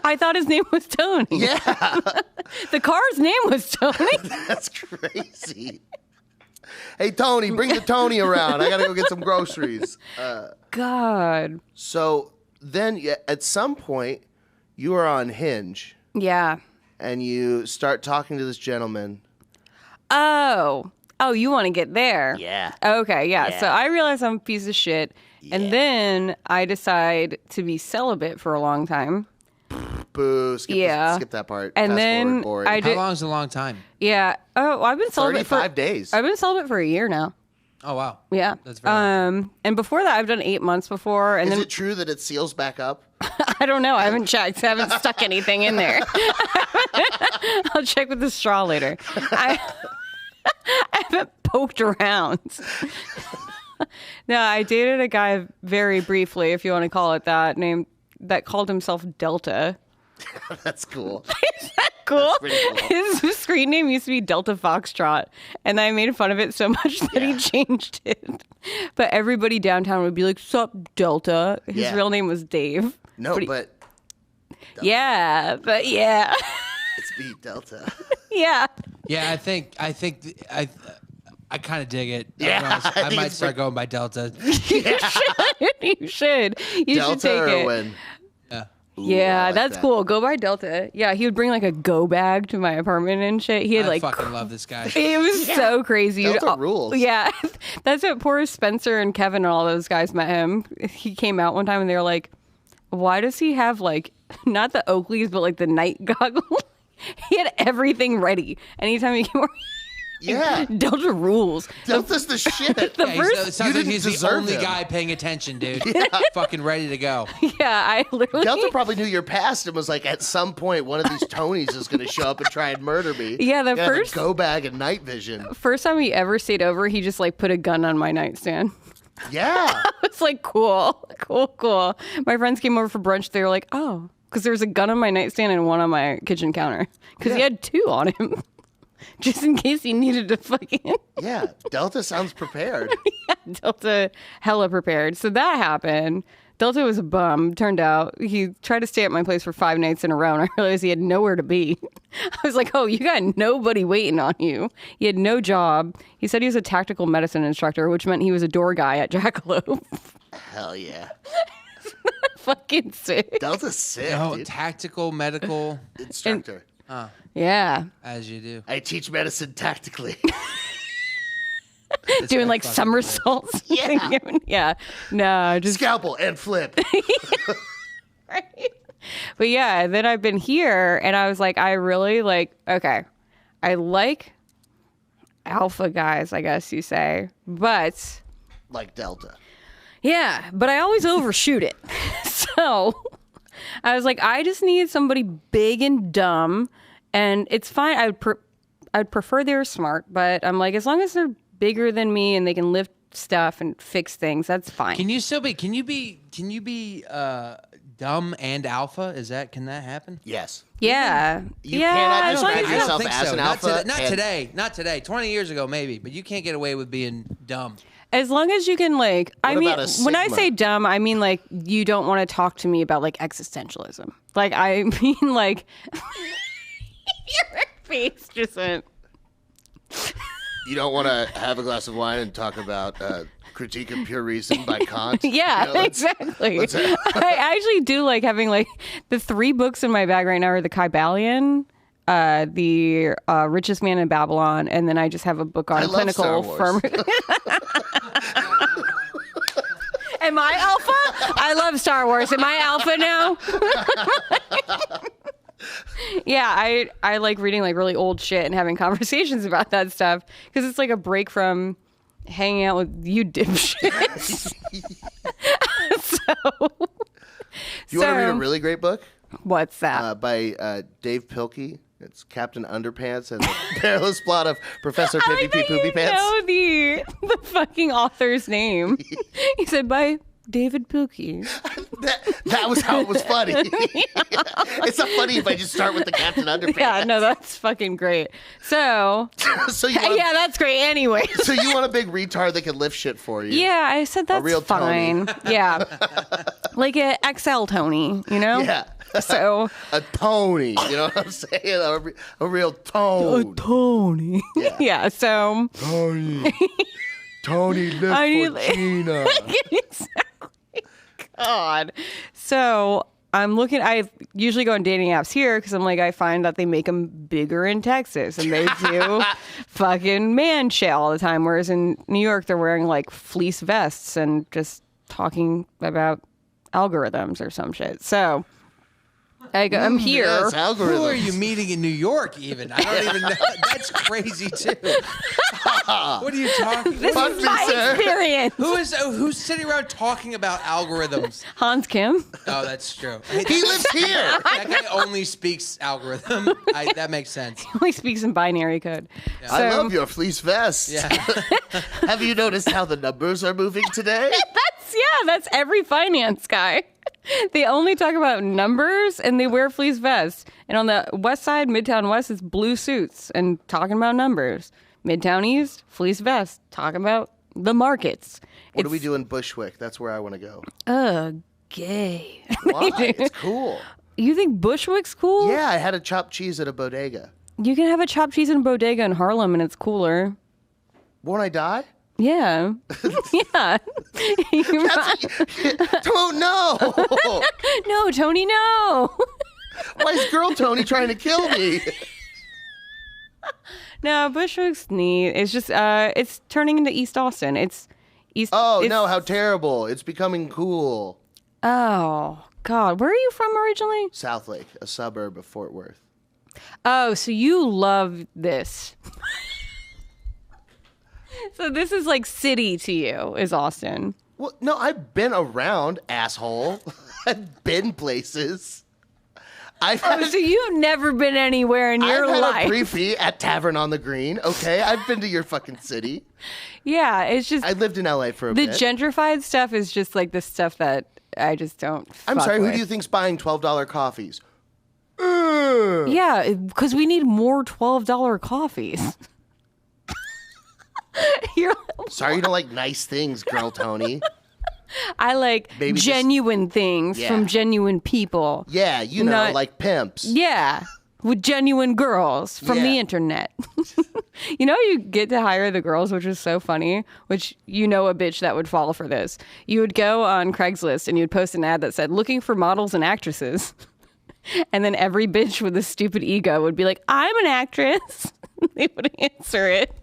I thought his name was Tony. Yeah. The car's name was Tony. That's crazy. Hey, Tony, bring the Tony around. I got to go get some groceries. God. So then at some point, you are on Hinge Yeah. and you start talking to this gentleman. Oh, you want to get there? Yeah. Okay, yeah. Yeah. So I realize I'm a piece of shit. And then I decide to be celibate for a long time. Boo. Skip that part. And Fast then forward, boring. I How did. long is a long time? Yeah. Oh, I've been celibate 35 days. I've been celibate for a year now. Oh, wow. Yeah. That's very And before that, I've done 8 months before. And Is then it true that it seals back up? I don't know. I haven't checked. I haven't stuck anything in there. I'll check with the straw later. I haven't poked around. No, I dated a guy very briefly, if you want to call it that, that called himself Delta. That's cool. Cool. That's pretty cool. His screen name used to be Delta Foxtrot, and I made fun of it so much that he changed it. But everybody downtown would be like, "Sup, Delta?" His Yeah. real name was Dave. No, but Yeah, but yeah. it's B Delta. Yeah. Yeah, I think I kind of dig it. Yeah, I I think might it's start going by Delta. You should. You Delta should take or it. Win? Yeah. Ooh, Yeah, I like that's that. cool. Go by Delta. Yeah, he would bring like a go bag to my apartment and shit. He had I like fucking love this guy. it was so crazy. Delta rules. Yeah, that's what poor Spencer and Kevin and all those guys met him. He came out one time and they were like, "Why does he have like not the Oakleys but like the night goggles?" He had everything ready. Anytime he came over, Yeah. Delta rules. Delta's the shit. The Yeah, first, it sounds You like he's didn't the deserve only him. guy paying attention, dude. Fucking ready to go. yeah, I literally. Delta probably knew your past and was like, at some point, one of these Tonys is going to show up and try and murder me. Yeah, the Gotta have a first- go bag and night vision. First time he ever stayed over, he just like put a gun on my nightstand. Yeah. It's like cool. My friends came over for brunch. They were like, "Oh," because there was a gun on my nightstand and one on my kitchen counter. Because he had 2 on him, just in case he needed to fucking. Yeah. Delta sounds prepared. Delta hella prepared. So that happened. Delta was a bum. Turned out he tried to stay at my place for 5 nights in a row, and I realized he had nowhere to be. I was like, "Oh, you got nobody waiting on you." He had no job. He said he was a tactical medicine instructor, which meant he was a door guy at Jackalope. Hell yeah. Fucking sick. Delta's sick, No, dude. tactical, medical, Instructor. Yeah. as you do. I teach medicine tactically. This Doing guy like fucking somersaults. Yeah. Yeah. No, just Scalpel and flip. right. But yeah, then I've been here and I was like, I really like, okay, I like alpha guys, I guess you say, but Like Delta. yeah, but I always overshoot it. So I was like, I just need somebody big and dumb, and it's fine. I'd prefer they're smart, but I'm like, as long as they're bigger than me and they can lift stuff and fix things, that's fine. Can you be dumb and alpha? Can that happen? Yes. Yeah. You yeah, cannot as just long imagine as- yourself think as so. an Not alpha. Not and- today. Not today. 20 years ago, maybe. But you can't get away with being dumb. As long as you can, like, I What mean, about a when I Sigma? say dumb, I mean, like, you don't want to talk to me about, like, existentialism. Like, I mean, like, your face just went. You don't want to have a glass of wine and talk about Critique of Pure Reason by Kant. Yeah, You know, let's- exactly. let's- I actually do like having, like, the 3 books in my bag right now are the Kybalion, The Richest Man in Babylon, and then I just have a book on I love clinical Star Wars. Am I alpha? I love Star Wars. Am I alpha now? Yeah, I like reading like really old shit and having conversations about that stuff because it's like a break from hanging out with you dipshits. Do you want to read a really great book? What's that? By Dave Pilkey. It's Captain Underpants and the Perilous Plot of Professor I Pippy like Pee that Poopy you Pants. know the fucking author's name. He said by David Pilkey. That was how it was funny. It's not funny if I just start with the Captain Underpants. Yeah, no, that's fucking great. So, So you want, yeah, that's great. Anyway. so you want a big retard that can lift shit for you? Yeah, I said that's real fine. Yeah. Like a XL Tony, you know? Yeah. So A Tony. You know what I'm saying? A real tone. Tony. Yeah. Yeah, so Tony. Tony lift for Gina. exactly. God. So I'm looking. I usually go on dating apps here because I'm like, I find that they make them bigger in Texas and they do fucking man shit all the time. Whereas in New York, they're wearing like fleece vests and just talking about algorithms or some shit. So I'm here. Yes, algorithm. Who are you meeting in New York? Even I don't even know. That's crazy too. What are you talking? This Fuck is me, my sir. experience. Who's sitting around talking about algorithms? Hans Kim. Oh, that's true. He lives here. That guy only speaks algorithm. That makes sense. He only speaks in binary code. I love your fleece vest. Yeah. Have you noticed how the numbers are moving today? That's every finance guy. They only talk about numbers and they wear fleece vests. And on the west side, Midtown West, is blue suits and talking about numbers. Midtown East, fleece vests, talking about the markets. What do we do in Bushwick? That's where I want to go. Gay. Why? It's cool. You think Bushwick's cool? Yeah, I had a chopped cheese at a bodega. You can have a chopped cheese in a bodega in Harlem and it's cooler. Won't I die? Yeah. Yeah. Don't know. No, Tony, no. Why is girl Tony trying to kill me? No, Bushwick's neat. It's just, it's turning into East Austin. It's East. Oh, it's, no, how terrible. It's becoming cool. Oh, God. Where are you from originally? Southlake, a suburb of Fort Worth. Oh, so you love this. So this is like city to you, is Austin. Well, no, I've been around, asshole. I've been places. I've had, So you've never been anywhere in your I've had life. a briefie at Tavern on the Green, okay? I've been to your fucking city. Yeah, it's just I lived in LA for a the bit. gentrified stuff is just like the stuff that I just don't. I'm fuck sorry, with. who do you think's buying $12 coffees? Yeah, because we need more $12 coffees. You're, Sorry you don't like nice things, girl Tony. I like Maybe just- genuine things Yeah. from genuine people. Yeah, you know, Not- like pimps. Yeah, with genuine girls from Yeah. the internet. You know, you get to hire the girls, which is so funny, which you know a bitch that would fall for this. You would go on Craigslist and you'd post an ad that said, looking for models and actresses. And then every bitch with a stupid ego would be like, I'm an actress. They would answer it.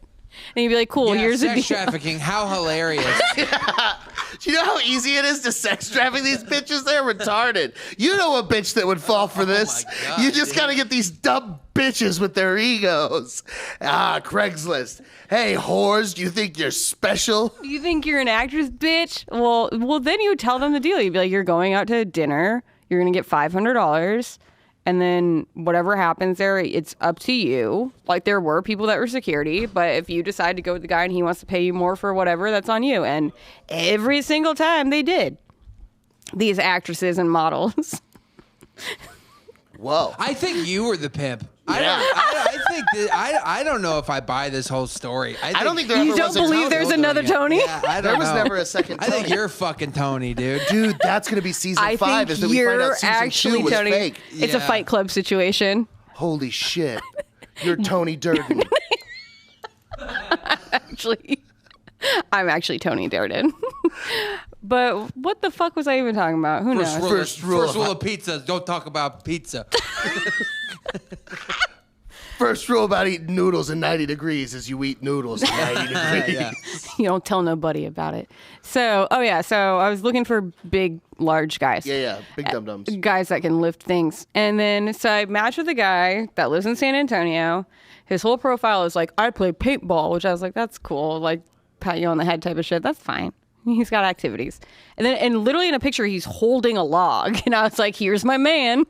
And you'd be like, cool, Yeah, here's a sex deal. trafficking. How hilarious. Do you know how easy it is to sex traffic these bitches? They're retarded. You know a bitch that would fall for this. my God, you just dude. gotta get these dumb bitches with their egos. Ah, Craigslist. Hey, whores, do you think you're special? You think you're an actress, bitch? Well, then you would tell them the deal. You'd be like, you're going out to dinner. You're going to get $500. And then whatever happens there, it's up to you. Like, there were people that were security, but if you decide to go with the guy and he wants to pay you more for whatever, that's on you. And every single time they did. These actresses and models. Whoa. I think you were the pimp. Yeah. I think that, I don't know if I buy this whole story. I don't think there ever You don't was a believe Tony. there's another Tony? Yeah, I don't There was know. never a second I think Tony. you're fucking Tony, dude. Dude, that's gonna be season I 5. think Is that we find you're out season actually 2 was Tony. fake. It's a Yeah. Fight Club situation. Holy shit. You're Tony Durden. Actually, I'm actually Tony Durden. But what the fuck was I even talking about? Who knows? First rule First rule of pizza: don't talk about pizza. First rule about eating noodles in 90 degrees is you eat noodles in 90 degrees. Yeah. You don't tell nobody about it. So, so I was looking for big, large guys. Yeah, big dum-dums. Guys that can lift things. And then, so I matched with a guy that lives in San Antonio. His whole profile is like, I play paintball, which I was like, that's cool. Like, pat you on the head type of shit. That's fine. He's got activities. And literally in a picture, he's holding a log. And I was like, here's my man.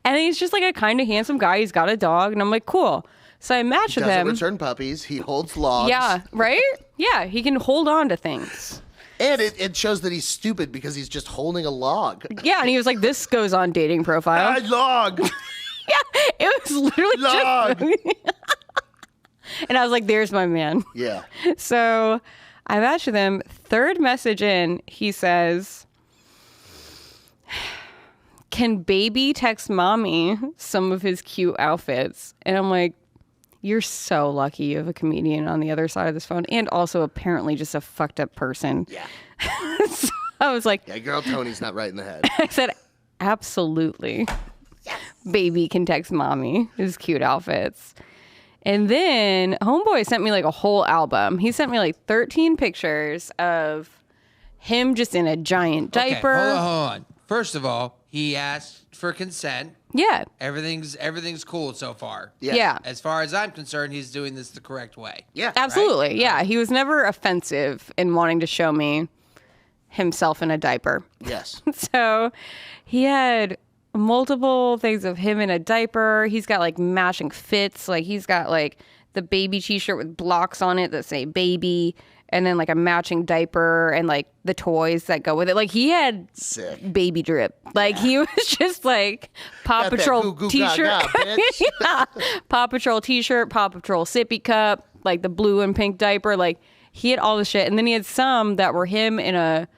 And he's just like a kind of handsome guy. He's got a dog. And I'm like, cool. So I matched with him. Doesn't return puppies. He holds logs. Yeah, right? Yeah, he can hold on to things. And it shows that he's stupid because he's just holding a log. Yeah, and he was like, this goes on dating profile. Log. Yeah, it was literally Log. just... And I was like, there's my man. Yeah. So I matched with him. Third message in, he says, can baby text mommy some of his cute outfits? And I'm like, you're so lucky you have a comedian on the other side of this phone and also apparently just a fucked up person. Yeah. So I was like, Yeah, girl Tony's not right in the head. I said, absolutely. Yes. Baby can text mommy his cute outfits. And then homeboy sent me like a whole album. He sent me like 13 pictures of him just in a giant diaper. Okay, hold on. First of all, he asked for consent. Yeah. Everything's cool so far. Yes. Yeah. As far as I'm concerned, he's doing this the correct way. Yeah. Absolutely. Right? Yeah. He was never offensive in wanting to show me himself in a diaper. Yes. So he had multiple things of him in a diaper. He's got like matching fits. Like he's got like the baby t-shirt with blocks on it that say baby, and then like a matching diaper and like the toys that go with it. Like he had Sick. baby drip. Like he was just like Paw Got that Patrol goo goo t-shirt. gaga, bitch. Yeah. Paw Patrol t-shirt, Paw Patrol sippy cup, like the blue and pink diaper. Like he had all the shit. And then he had some that were him in a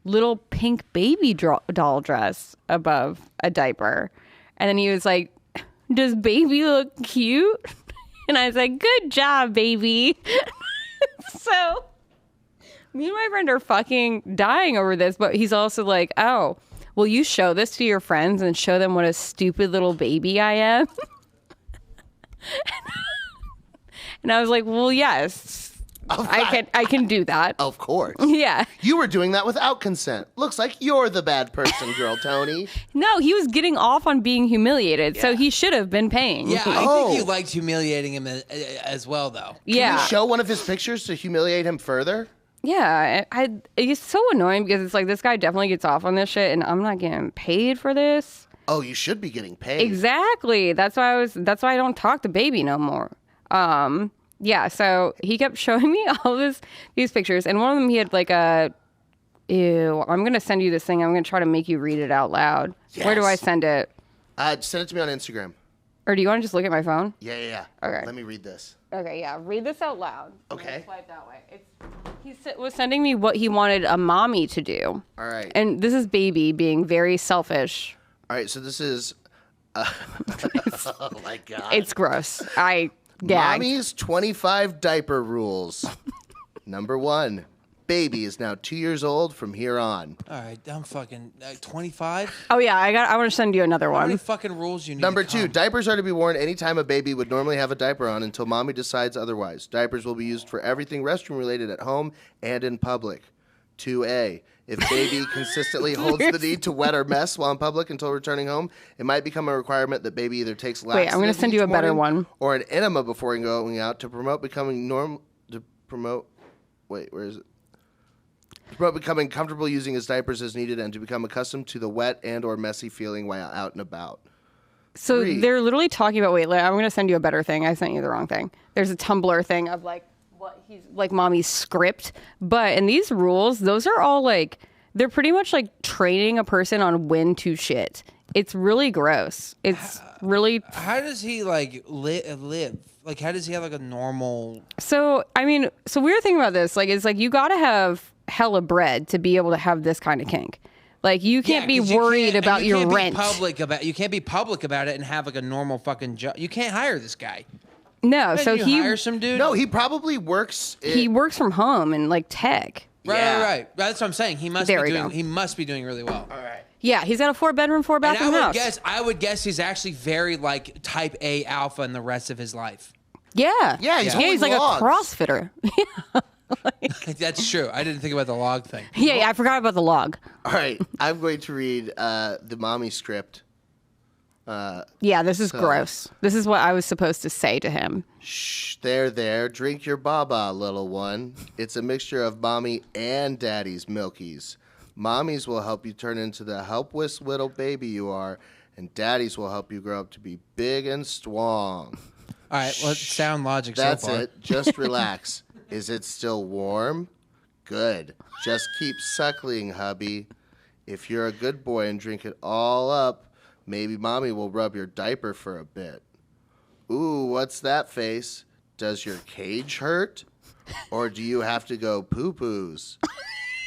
little pink baby doll dress above a diaper. And then he was like, does baby look cute? And I was like, good job, baby. So me and my friend are fucking dying over this, but he's also like, oh, will you show this to your friends and show them what a stupid little baby I am? And I was like, well, yes, I can do that. Of course. Yeah. You were doing that without consent. Looks like you're the bad person, girl Tony. No, he was getting off on being humiliated, so he should have been paying. Yeah, I Oh. think you liked humiliating him as well, though. Yeah. Can you show one of his pictures to humiliate him further? Yeah, it's so annoying because it's like this guy definitely gets off on this shit, and I'm not getting paid for this. Oh, you should be getting paid. Exactly. That's why I don't talk to baby no more. Yeah. So he kept showing me all these pictures, and one of them he had like a. Ew! I'm gonna send you this thing. I'm gonna try to make you read it out loud. Where do I Yes. send it? Send it to me on Instagram. Or do you want to just look at my phone? Yeah. Okay. Let me read this. Okay, yeah. Read this out loud. Okay. Swipe that way. Was sending me what he wanted a mommy to do. All right. And this is baby being very selfish. All right, so this is... oh, my God. It's gross. I gagged. Mommy's 25 diaper rules. Number 1. Baby is now 2 years old from here on. All right, I'm fucking 25. Oh, yeah. I want to send you another How many one. fucking rules you need? Number to 2, come? diapers are to be worn anytime a baby would normally have a diaper on until mommy decides otherwise. Diapers will be used for everything restroom related at home and in public. 2A, if baby consistently holds the need to wet or mess while in public until returning home, it might become a requirement that baby either takes Wait, I'm gonna laxative send you each a better morning one. or an enema before going out to promote becoming wait, where is it? To promote becoming comfortable using his diapers as needed and to become accustomed to the wet and or messy feeling while out and about. So 3. they're literally talking about, wait, I'm going to send you a better thing. I sent you the wrong thing. There's a Tumblr thing of like what he's like mommy's script. But in these rules, those are all like, they're pretty much like training a person on when to shit. It's really gross. It's really. How does he like live? Like, how does he have like a normal? So, I mean, so we were thinking about this. Like, it's like you got to have hella bread to be able to have this kind of kink. Like, you can't be 'cause you worried can't- about you your can't be rent. You can't be public about it and have like a normal fucking job. You can't hire this guy. No, Can so you he hire some dude. No, he probably works. he works from home and like tech. Right, Yeah. right. That's what I'm saying. He must There be we doing. go. He must be doing really well. All right. Yeah, he's got a 4-bedroom, 4-bathroom house. I would guess he's actually very like type A alpha in the rest of his life. Yeah. Yeah, he's like logs. a CrossFitter. That's true. I didn't think about the log thing. Yeah, I forgot about the log. All right, I'm going to read the mommy script. Yeah, this is gross. This is what I was supposed to say to him. Shh, there. Drink your baba, little one. It's a mixture of mommy and daddy's milkies. Mommies will help you turn into the helpless little baby you are, and daddies will help you grow up to be big and strong. All right, well, sound logic That's so far. it. Just relax. Is it still warm? Good. Just keep suckling, hubby. If you're a good boy and drink it all up, maybe mommy will rub your diaper for a bit. Ooh, what's that face? Does your cage hurt? Or do you have to go poo-poos?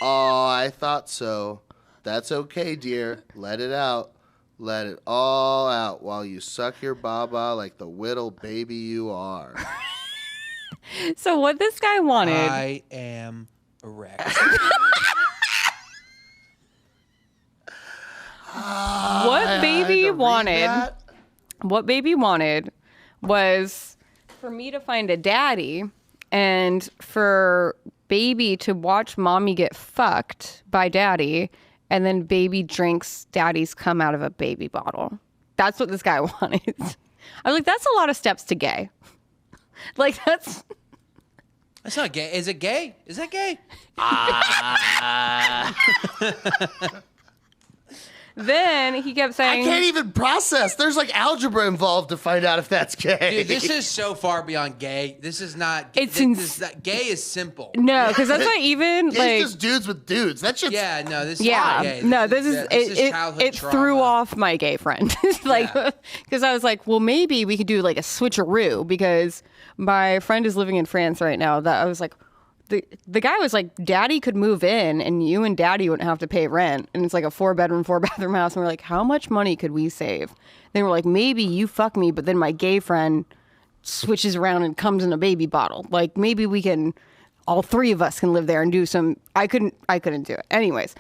Oh, I thought so. That's okay, dear. Let it out. Let it all out while you suck your baba like the little baby you are. So what this guy wanted... I am erect. What baby wanted was for me to find a daddy and for baby to watch mommy get fucked by daddy, and then baby drinks daddy's cum out of a baby bottle. That's what this guy wanted. I was like, that's a lot of steps to gay. Like, that's not gay. Is it gay? Is that gay? Then he kept saying, I can't even process. There's like algebra involved to find out if that's gay. Dude, this is so far beyond gay. This is not. It's gay is simple. no, because that's not even It's like. just dudes with dudes. That shit's Yeah, no, this is Yeah, not gay. no, this is childhood it trauma. threw off my gay friend. Like, Yeah. because I was like, well, maybe we could do like a switcheroo because my friend is living in France right now. That I was like, the guy was like, daddy could move in and you and daddy wouldn't have to pay rent, and it's like a 4-bedroom, 4-bathroom house. And we're like, how much money could we save? They were like, maybe you fuck me, but then my gay friend switches around and comes in a baby bottle. Like, maybe we can. All three of us can live there and do some. I couldn't do it. Anyways,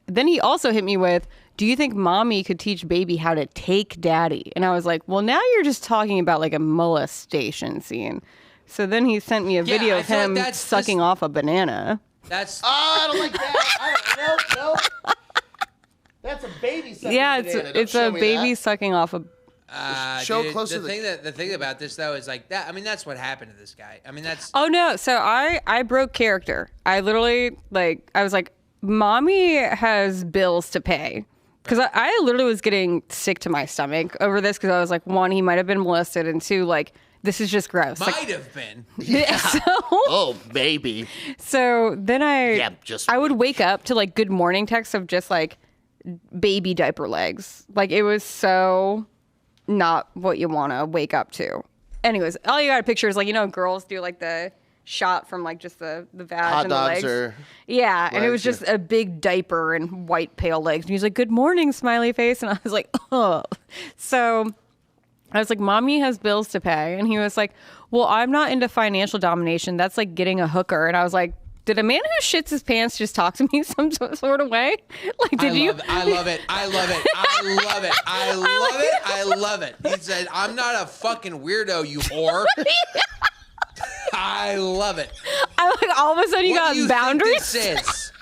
then he also hit me with, do you think mommy could teach baby how to take daddy? And I was like, well, now you're just talking about like a molestation scene. So then he sent me a video of him sucking off a banana. That's. Oh, I don't like that. No. That's a baby sucking Yeah, banana. Don't it's show a me baby that. sucking off a. Show Dude, closer the thing about this though is like that. I mean, that's what happened to this guy. I mean, that's. Oh no! So I broke character. I literally I was like, mommy has bills to pay. Because I literally was getting sick to my stomach over this because I was like, one, he might have been molested, and two, like, this is just gross. Might Like, have been. yeah. Oh, baby. So then Yeah, just I would wake up to like good morning texts of just like baby diaper legs. Like it was so not what you want to wake up to. Anyways, all you got a picture is like, girls do like the shot from like just the vag Hot and the dogs legs. or Yeah, and it was legs, just a big diaper and white pale legs. And he was like, good morning, smiley face. And I was like, oh. So I was like, mommy has bills to pay. And he was like, well, I'm not into financial domination. That's like getting a hooker. And I was like, did a man who shits his pants just talk to me some sort of way? Like, did you? I love it. I love it. I love it. I love it. I love it. He said, I'm not a fucking weirdo, you whore. I love it. I like all of a sudden you What got do you boundaries. think this is?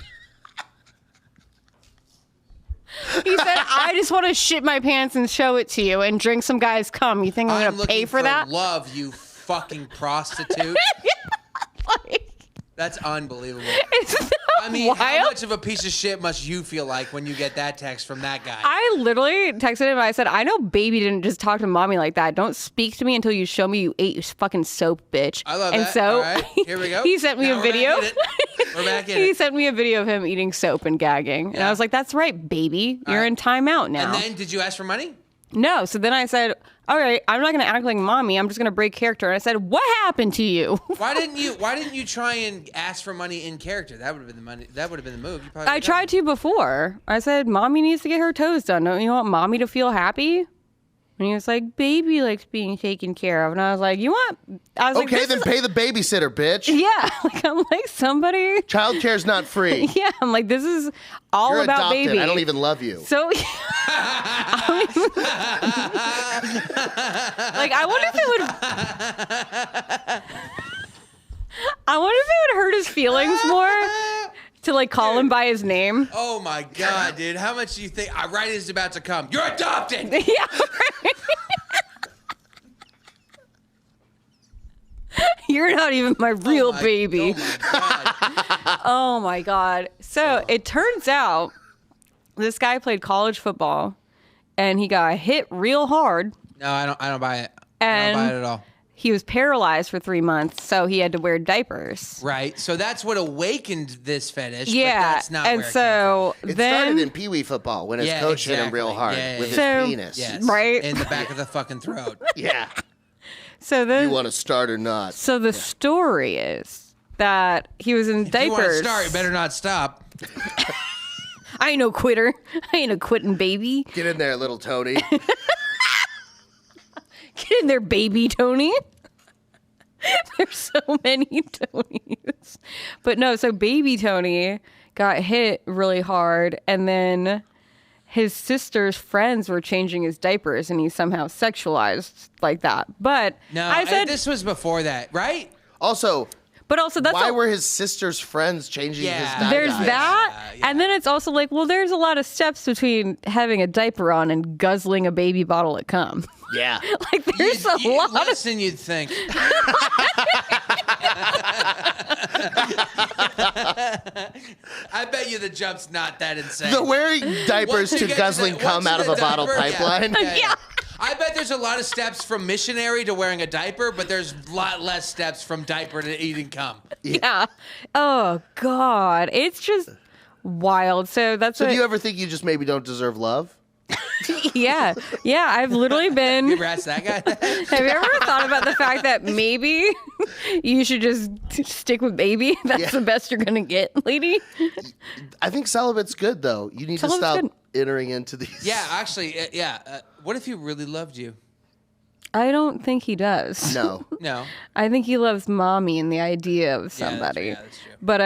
He said, I just want to shit my pants and show it to you and drink some guy's cum. You think I'm going to pay looking for that? Love, you fucking prostitute. Like, That's unbelievable. it's not I mean, how wild. much of a piece of shit must you feel like when you get that text from that guy? I literally texted him. I said, I know baby didn't just talk to mommy like that. Don't speak to me until you show me you ate your fucking soap, bitch. I love and that. So All right, here we go. He sent me Now a video. We're back in He it. sent me a video of him eating soap and gagging. And Yeah. I was like, that's right, baby. You're right. in timeout now. And then did you ask for money? No. So then I said, all right, I'm not going to act like mommy. I'm just going to break character. And I said, what happened to you? Why didn't you try and ask for money in character? That would have been the money. That would have been the move. You probably I would've tried to before. I said, mommy needs to get her toes done. Don't you want mommy to feel happy? And And he was like, baby likes being taken care of. And I was like, you want? I was Okay, like, then pay the babysitter, bitch. yeah. Like, I'm like, somebody. Childcare's not free. Yeah, I'm like, this is all You're about adopted. baby. I don't even love you. So, like, I wonder if it would. I wonder if it would hurt his feelings more to like call him by his name. Oh my God, dude! How much do you think? Right is about to come. You're adopted. Yeah. Right. You're not even my real baby. Oh my God. Oh my God. So it turns out this guy played college football and he got hit real hard. No, I don't buy it. I And don't buy it at all. he was paralyzed for 3 months, so he had to wear diapers. Right. So that's what awakened this fetish. Yeah. But that's not And where it so It then started in Pee Wee football when his Yeah, coach hit him real exactly. hard Yeah, with yeah. his So- penis. came. Yes. Right. In the back of the fucking throat. Yeah. so then You want to start or not? so the story is that he was in If you want to diapers. start, you better not stop. I ain't no quitter. I ain't a quitting baby. Get in there, little Tony. Get in there, baby Tony. There's so many Tonys. But no, so baby Tony got hit really hard, and then his sister's friends were changing his diapers, and he somehow sexualized like that. But No, I said, this was before that, right? Also, but also that's why a- were his sister's friends changing Yeah. his diapers? there's that, yeah. and then it's also like, well, there's a lot of steps between having a diaper on and guzzling a baby bottle of cum. Yeah. Like there's a lot of less than you'd think. I bet you the jump's not that insane. The wearing diapers Once you to get guzzling the- cum once out of the a bottle diaper- pipeline. Yeah. I bet there's a lot of steps from missionary to wearing a diaper, but there's a lot less steps from diaper to eating cum. Yeah. Oh God, it's just wild. So that's So what, do you ever think you just maybe don't deserve love? yeah. I've literally been. You ever asked that guy that? Have you ever thought about the fact that maybe you should just stick with baby? That's Yeah. the best you're gonna get, lady. I think celibate's good, though. You need Celibate's to stop good. entering into these. Yeah, actually, yeah. What if he really loved you? I don't think he does. No. No. I think he loves mommy and the idea of Yeah, that's somebody. true, yeah, that's true. But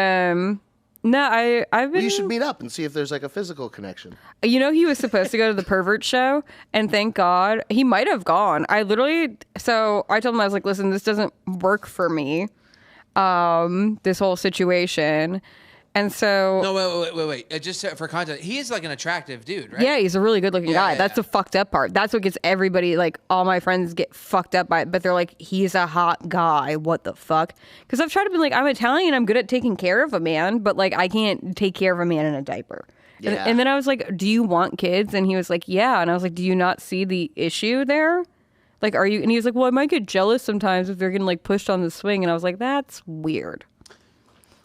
no, I've been. Well, you should meet up and see if there's like a physical connection. You know, he was supposed to go to the pervert show, and thank God he might have gone. I told him, I was like, listen, this doesn't work for me, this whole situation. And so, No, wait. Just for context, he is like an attractive dude, right? yeah, he's a really good looking guy. yeah, That's yeah. the fucked up part. That's what gets everybody, like, all my friends get fucked up by it, but they're like, he's a hot guy. What the fuck? Because I've tried to be like, I'm Italian, I'm good at taking care of a man, but like, I can't take care of a man in a diaper. Yeah. And then I was like, do you want kids? And he was like, yeah. And I was like, do you not see the issue there? Like, are you? And he was like, well, I might get jealous sometimes if they're getting like pushed on the swing. And I was like, that's weird.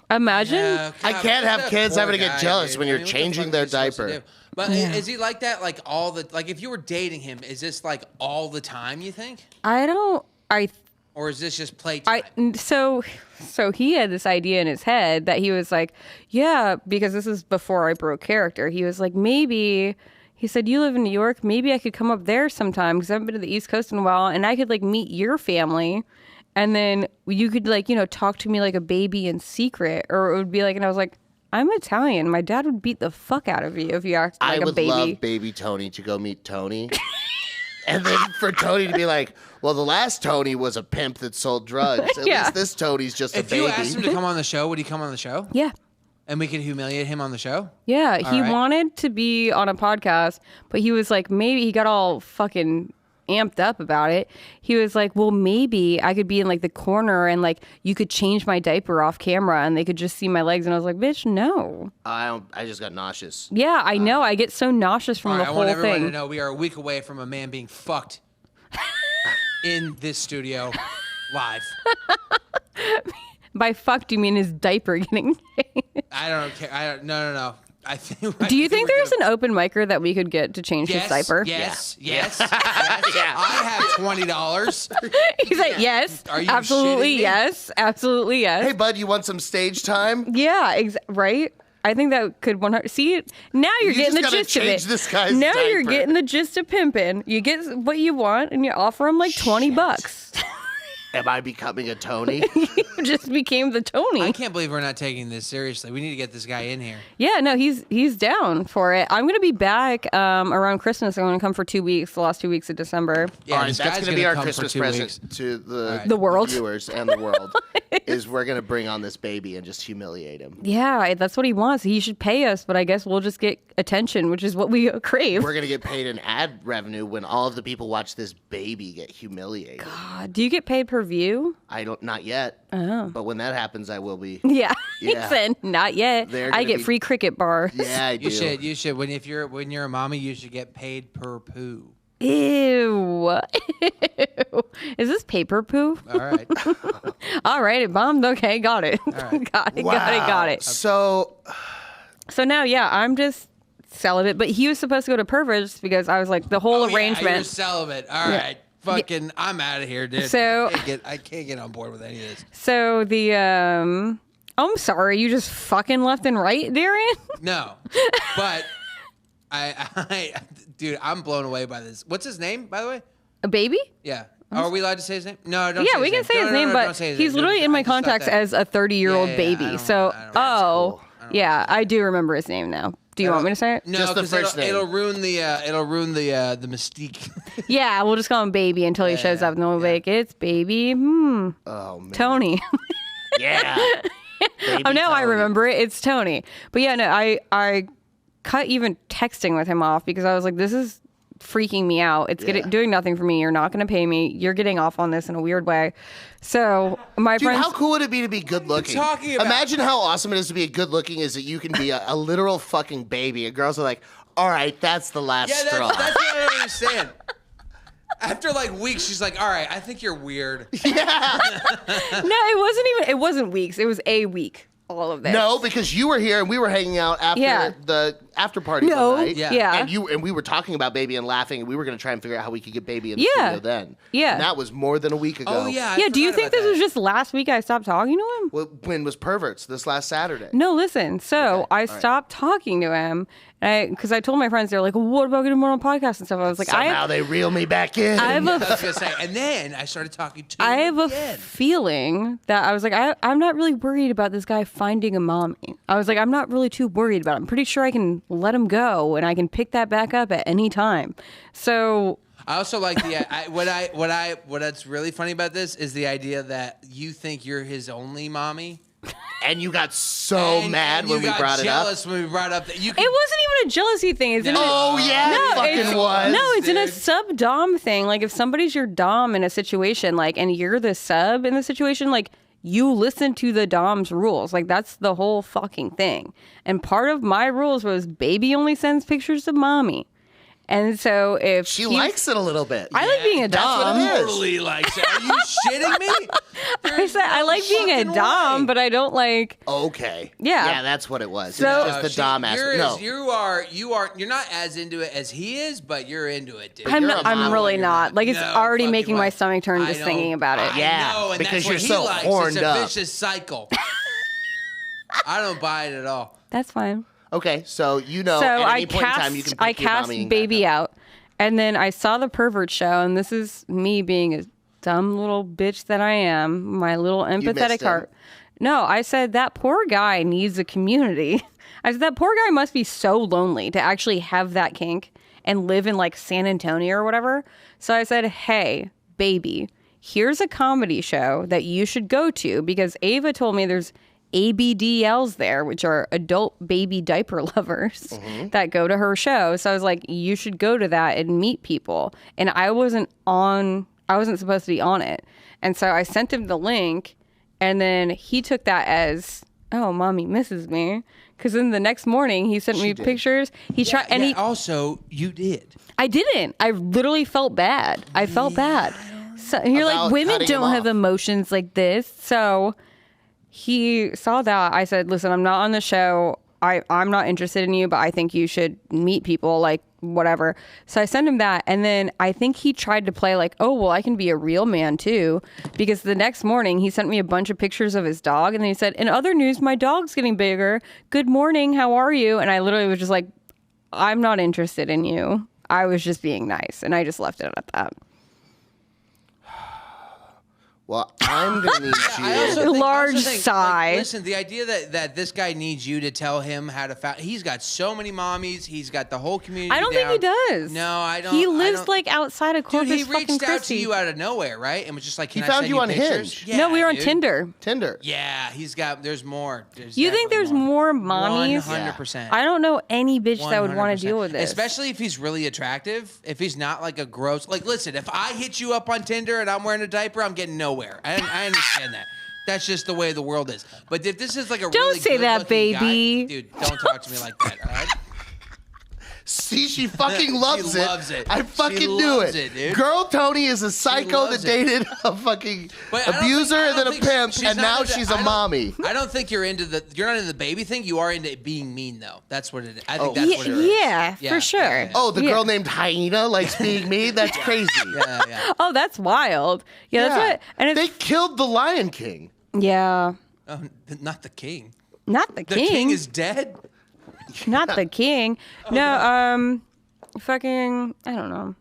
Imagine. Yeah, I God, can't what have that kids poor having to get guy, jealous dude. when you're what the changing fuck their is he supposed to diaper. do? But is he like that? Like like if you were dating him, is this like all the time? You think, or is this just playtime? So he had this idea in his head that he was like, yeah, because this is before I broke character. He was like, maybe, he said, you live in New York. Maybe I could come up there sometime because I haven't been to the East Coast in a while, and I could like meet your family. And then you could like, talk to me like a baby in secret, or it would be like, and I was like, I'm Italian. My dad would beat the fuck out of you if you acted like I a would baby. love baby Tony to go meet Tony. And then for Tony to be like, well, the last Tony was a pimp that sold drugs. At Yeah. least this Tony's just a If baby. you asked him to come on the show, would he come on the show? Yeah. And we could humiliate him on the show? Yeah. He right. wanted to be on a podcast, but he was like, maybe he got all fucking amped up about it. He was like, well, maybe I could be in like the corner and like you could change my diaper off camera and they could just see my legs. And I was like, bitch, no. I just got nauseous. Yeah, I know. I get so nauseous from All the right, I whole want everyone thing. to know we are a week away from a man being fucked in this studio live. By fuck, do you mean his diaper getting changed? I don't care. No. I think. Do you think there's an open micer that we could get to change his diaper? Yes. I have $20. He's like, yes, Are you absolutely, shitting me? yes, absolutely, yes. Hey, bud, you want some stage time? Yeah, right? I think that could 100. See, now you're getting the gist of it. This guy's now diaper. You're getting the gist of pimping. You get what you want, and you offer him like $20. Am I becoming a Tony? You just became the Tony. I can't believe we're not taking this seriously. We need to get this guy in here. Yeah, no, he's down for it. I'm going to be back around Christmas. I'm going to come for 2 weeks, the last 2 weeks of December. Yeah, all right, that's going to be our Christmas present to the world, viewers and the world. Is we're going to bring on this baby and just humiliate him. Yeah, that's what he wants. He should pay us, but I guess we'll just get attention, which is what we crave. We're going to get paid an ad revenue when all of the people watch this baby get humiliated. God, do you get paid per view? Not yet. Oh. But when that happens, I will be. Yeah. He said, not yet. I get free cricket bars. Yeah, I do. You should. When you're a mommy, you should get paid per poo. Ew. Is this paper poo? All right. All right, it bombed. Okay, got it. Right. Got it. So now, yeah, I'm just celibate, but he was supposed to go to Perverts because I was like, the whole arrangement. Yeah, you're celibate. All right. Fucking, I'm out of here, dude. So I can't get on board with any of this. So I'm sorry, you just fucking left and right, Darian? No, but dude, I'm blown away by this. What's his name, by the way? A baby? Yeah. Are we allowed to say his name? No, don't. Yeah, we can say his name, but he's literally in my contacts as a 30-year-old baby. So, cool. yeah, I do remember his name now. Do you want me to say it? No, just the first name. It'll ruin the mystique. Yeah, we'll just call him Baby until he shows up, and we'll be like, it's Baby. Oh man, Tony. Yeah. Oh, now I remember it. It's Tony. But yeah, no, I cut even texting with him off because I was like, this is freaking me out. It's doing nothing for me. You're not going to pay me. You're getting off on this in a weird way. So my friends, how cool would it be to be good looking? Imagine how awesome it is to be good looking. Is that you can be a literal fucking baby, and girls are like, all right, that's the last straw. That's what I don't understand. After like weeks, she's like, all right, I think you're weird. Yeah. No, it wasn't weeks. It was a week. All of this. No, because you were here and we were hanging out after the after party one night. Yeah. And we were talking about Baby and laughing, and we were going to try and figure out how we could get Baby in the studio then. Yeah. And that was more than a week ago. Oh, yeah. Yeah, do you think this was just last week I stopped talking to him? Well, when was Perverts? This last Saturday. No, listen. So I stopped talking to him because I told my friends, they're like, well, what about getting more on podcasts and stuff? I was like, somehow they reel me back in. I was gonna say, and then I started talking to him I have a feeling that I was like, I'm not really worried about this guy finding a mommy. I was like, I'm not really too worried about it. I'm pretty sure I can let him go and I can pick that back up at any time. So I also like what's really funny about this is the idea that you think you're his only mommy. And you got so mad when we brought it up. Jealous when we brought up that you. It wasn't even a jealousy thing. It's it was. No, it's in a sub dom thing. Like if somebody's your dom in a situation, like, and you're the sub in the situation, like you listen to the dom's rules. Like that's the whole fucking thing. And part of my rules was Baby only sends pictures of mommy. And so if she likes it a little bit. I like being a dom. Totally likes it. Are you shitting me? I said I like being a dom, but I don't like. Okay. Yeah. Yeah, that's what it was. So, it's just the dom aspect. No, you're not as into it as he is, but you're into it, dude. I'm really not. Like it's already making my stomach turn just thinking about it. Yeah, I know, and because that's you're what so he likes. horned it's a up. vicious cycle. I don't buy it at all. That's fine. Okay, so at any point in time you can pick your cast mommy Baby out, and then I saw the Pervert show, and this is me being a dumb little bitch that I am, my little empathetic heart. No, I said that poor guy needs a community. I said that poor guy must be so lonely to actually have that kink and live in like San Antonio or whatever. So I said, hey, Baby, here's a comedy show that you should go to because Ava told me there's ABDLs there, which are adult baby diaper lovers that go to her show. So I was like, you should go to that and meet people. And I wasn't supposed to be on it. And so I sent him the link, and then he took that as, oh, mommy misses me. Because then the next morning he sent me pictures. He tried, and he also you did. I didn't. I literally felt bad. I felt bad. So and you're like, women don't have emotions like this. So he saw that. I said, listen, I'm not on the show. I'm not interested in you, but I think you should meet people. Like, whatever. So I sent him that. And then I think he tried to play like, oh, well, I can be a real man too. Because the next morning he sent me a bunch of pictures of his dog. And then he said, in other news, my dog's getting bigger. Good morning. How are you? And I literally was just like, I'm not interested in you. I was just being nice. And I just left it at that. Well, I'm going to need you. Large sigh. Like, listen, the idea that this guy needs you to tell him how to he's got so many mommies. He's got the whole community I don't think he does. No, I don't. He lives like outside of Corpus Dude, he reached fucking out Christi. to you out of nowhere, right? And was just like, He can I found send you on pictures? Hinge. Yeah, no, we were on dude. Tinder. Yeah, there's more. You think there's more mommies? 100%. I don't know any bitch that would want to deal with this. Especially if he's really attractive. If he's not like a gross... Like, listen, if I hit you up on Tinder and I'm wearing a diaper, I'm getting nowhere. I understand that. That's just the way the world is. But if this is like a don't really say that, baby. Guy, dude, don't talk to me like that, all right? See, she fucking loves She loves it. I fucking She knew loves it. dude. Girl Tony is a psycho that dated a fucking abuser and then a pimp, and now she's a mommy. I don't think you're not into the baby thing. You are into being mean, though. That's what it is. I think that's what it is. Yeah, for sure. Yeah. Oh, the girl named Hyena likes being mean? That's crazy. Yeah. Oh, that's wild. Yeah, that's it. And they killed the Lion King. Yeah. Oh, not the king. Not the king. The king is dead? Not the king. No, fucking, I don't know.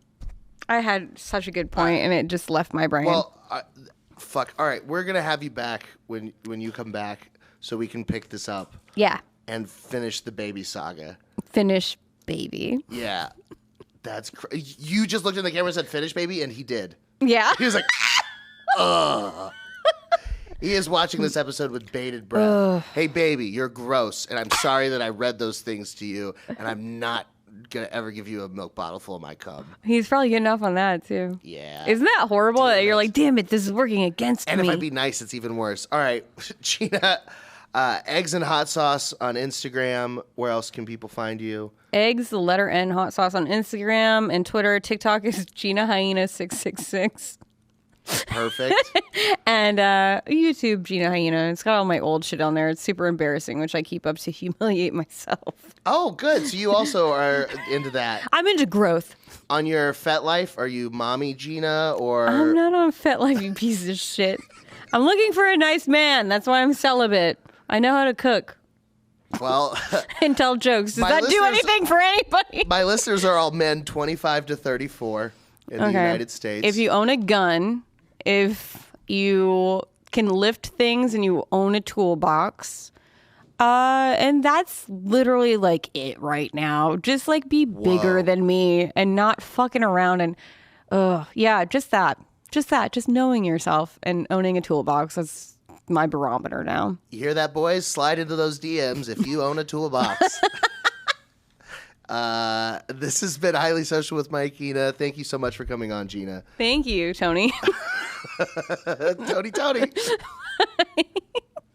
I had such a good point, and it just left my brain. Well, fuck. All right, we're gonna have you back when you come back, so we can pick this up. Yeah. And finish the baby saga. Finish baby. Yeah, that's you just looked in the camera and said finish baby, and he did. Yeah. He was like, ugh. He is watching this episode with bated breath. Hey, baby, you're gross, and I'm sorry that I read those things to you, and I'm not gonna ever give you a milk bottle full of my cum. He's probably getting off on that too. Yeah. Isn't that horrible that you're like, damn it, this is working against me? And if I be nice, it's even worse. All right, Gina, eggs and hot sauce on Instagram. Where else can people find you? Eggs, the letter N, hot sauce on Instagram and Twitter. TikTok is Gina Hyena 666. Perfect. And YouTube, Gina Hyena. It's got all my old shit on there. It's super embarrassing, which I keep up to humiliate myself. Oh, good. So you also are into that. I'm into growth. On your FetLife, are you mommy Gina or? I'm not on FetLife, you piece of shit. I'm looking for a nice man. That's why I'm celibate. I know how to cook. Well, and tell jokes. Does that do anything for anybody? My listeners are all men 25 to 34 in the United States. If you own a gun, if you can lift things and you own a toolbox, and that's literally like it right now. Just like be bigger than me and not fucking around and, yeah, just that. Just knowing yourself and owning a toolbox. That's my barometer now. You hear that, boys? Slide into those DMs if you own a toolbox. This has been Highly Social with Mike Hyena. Thank you so much for coming on, Gina. Thank you, Tony. Tony.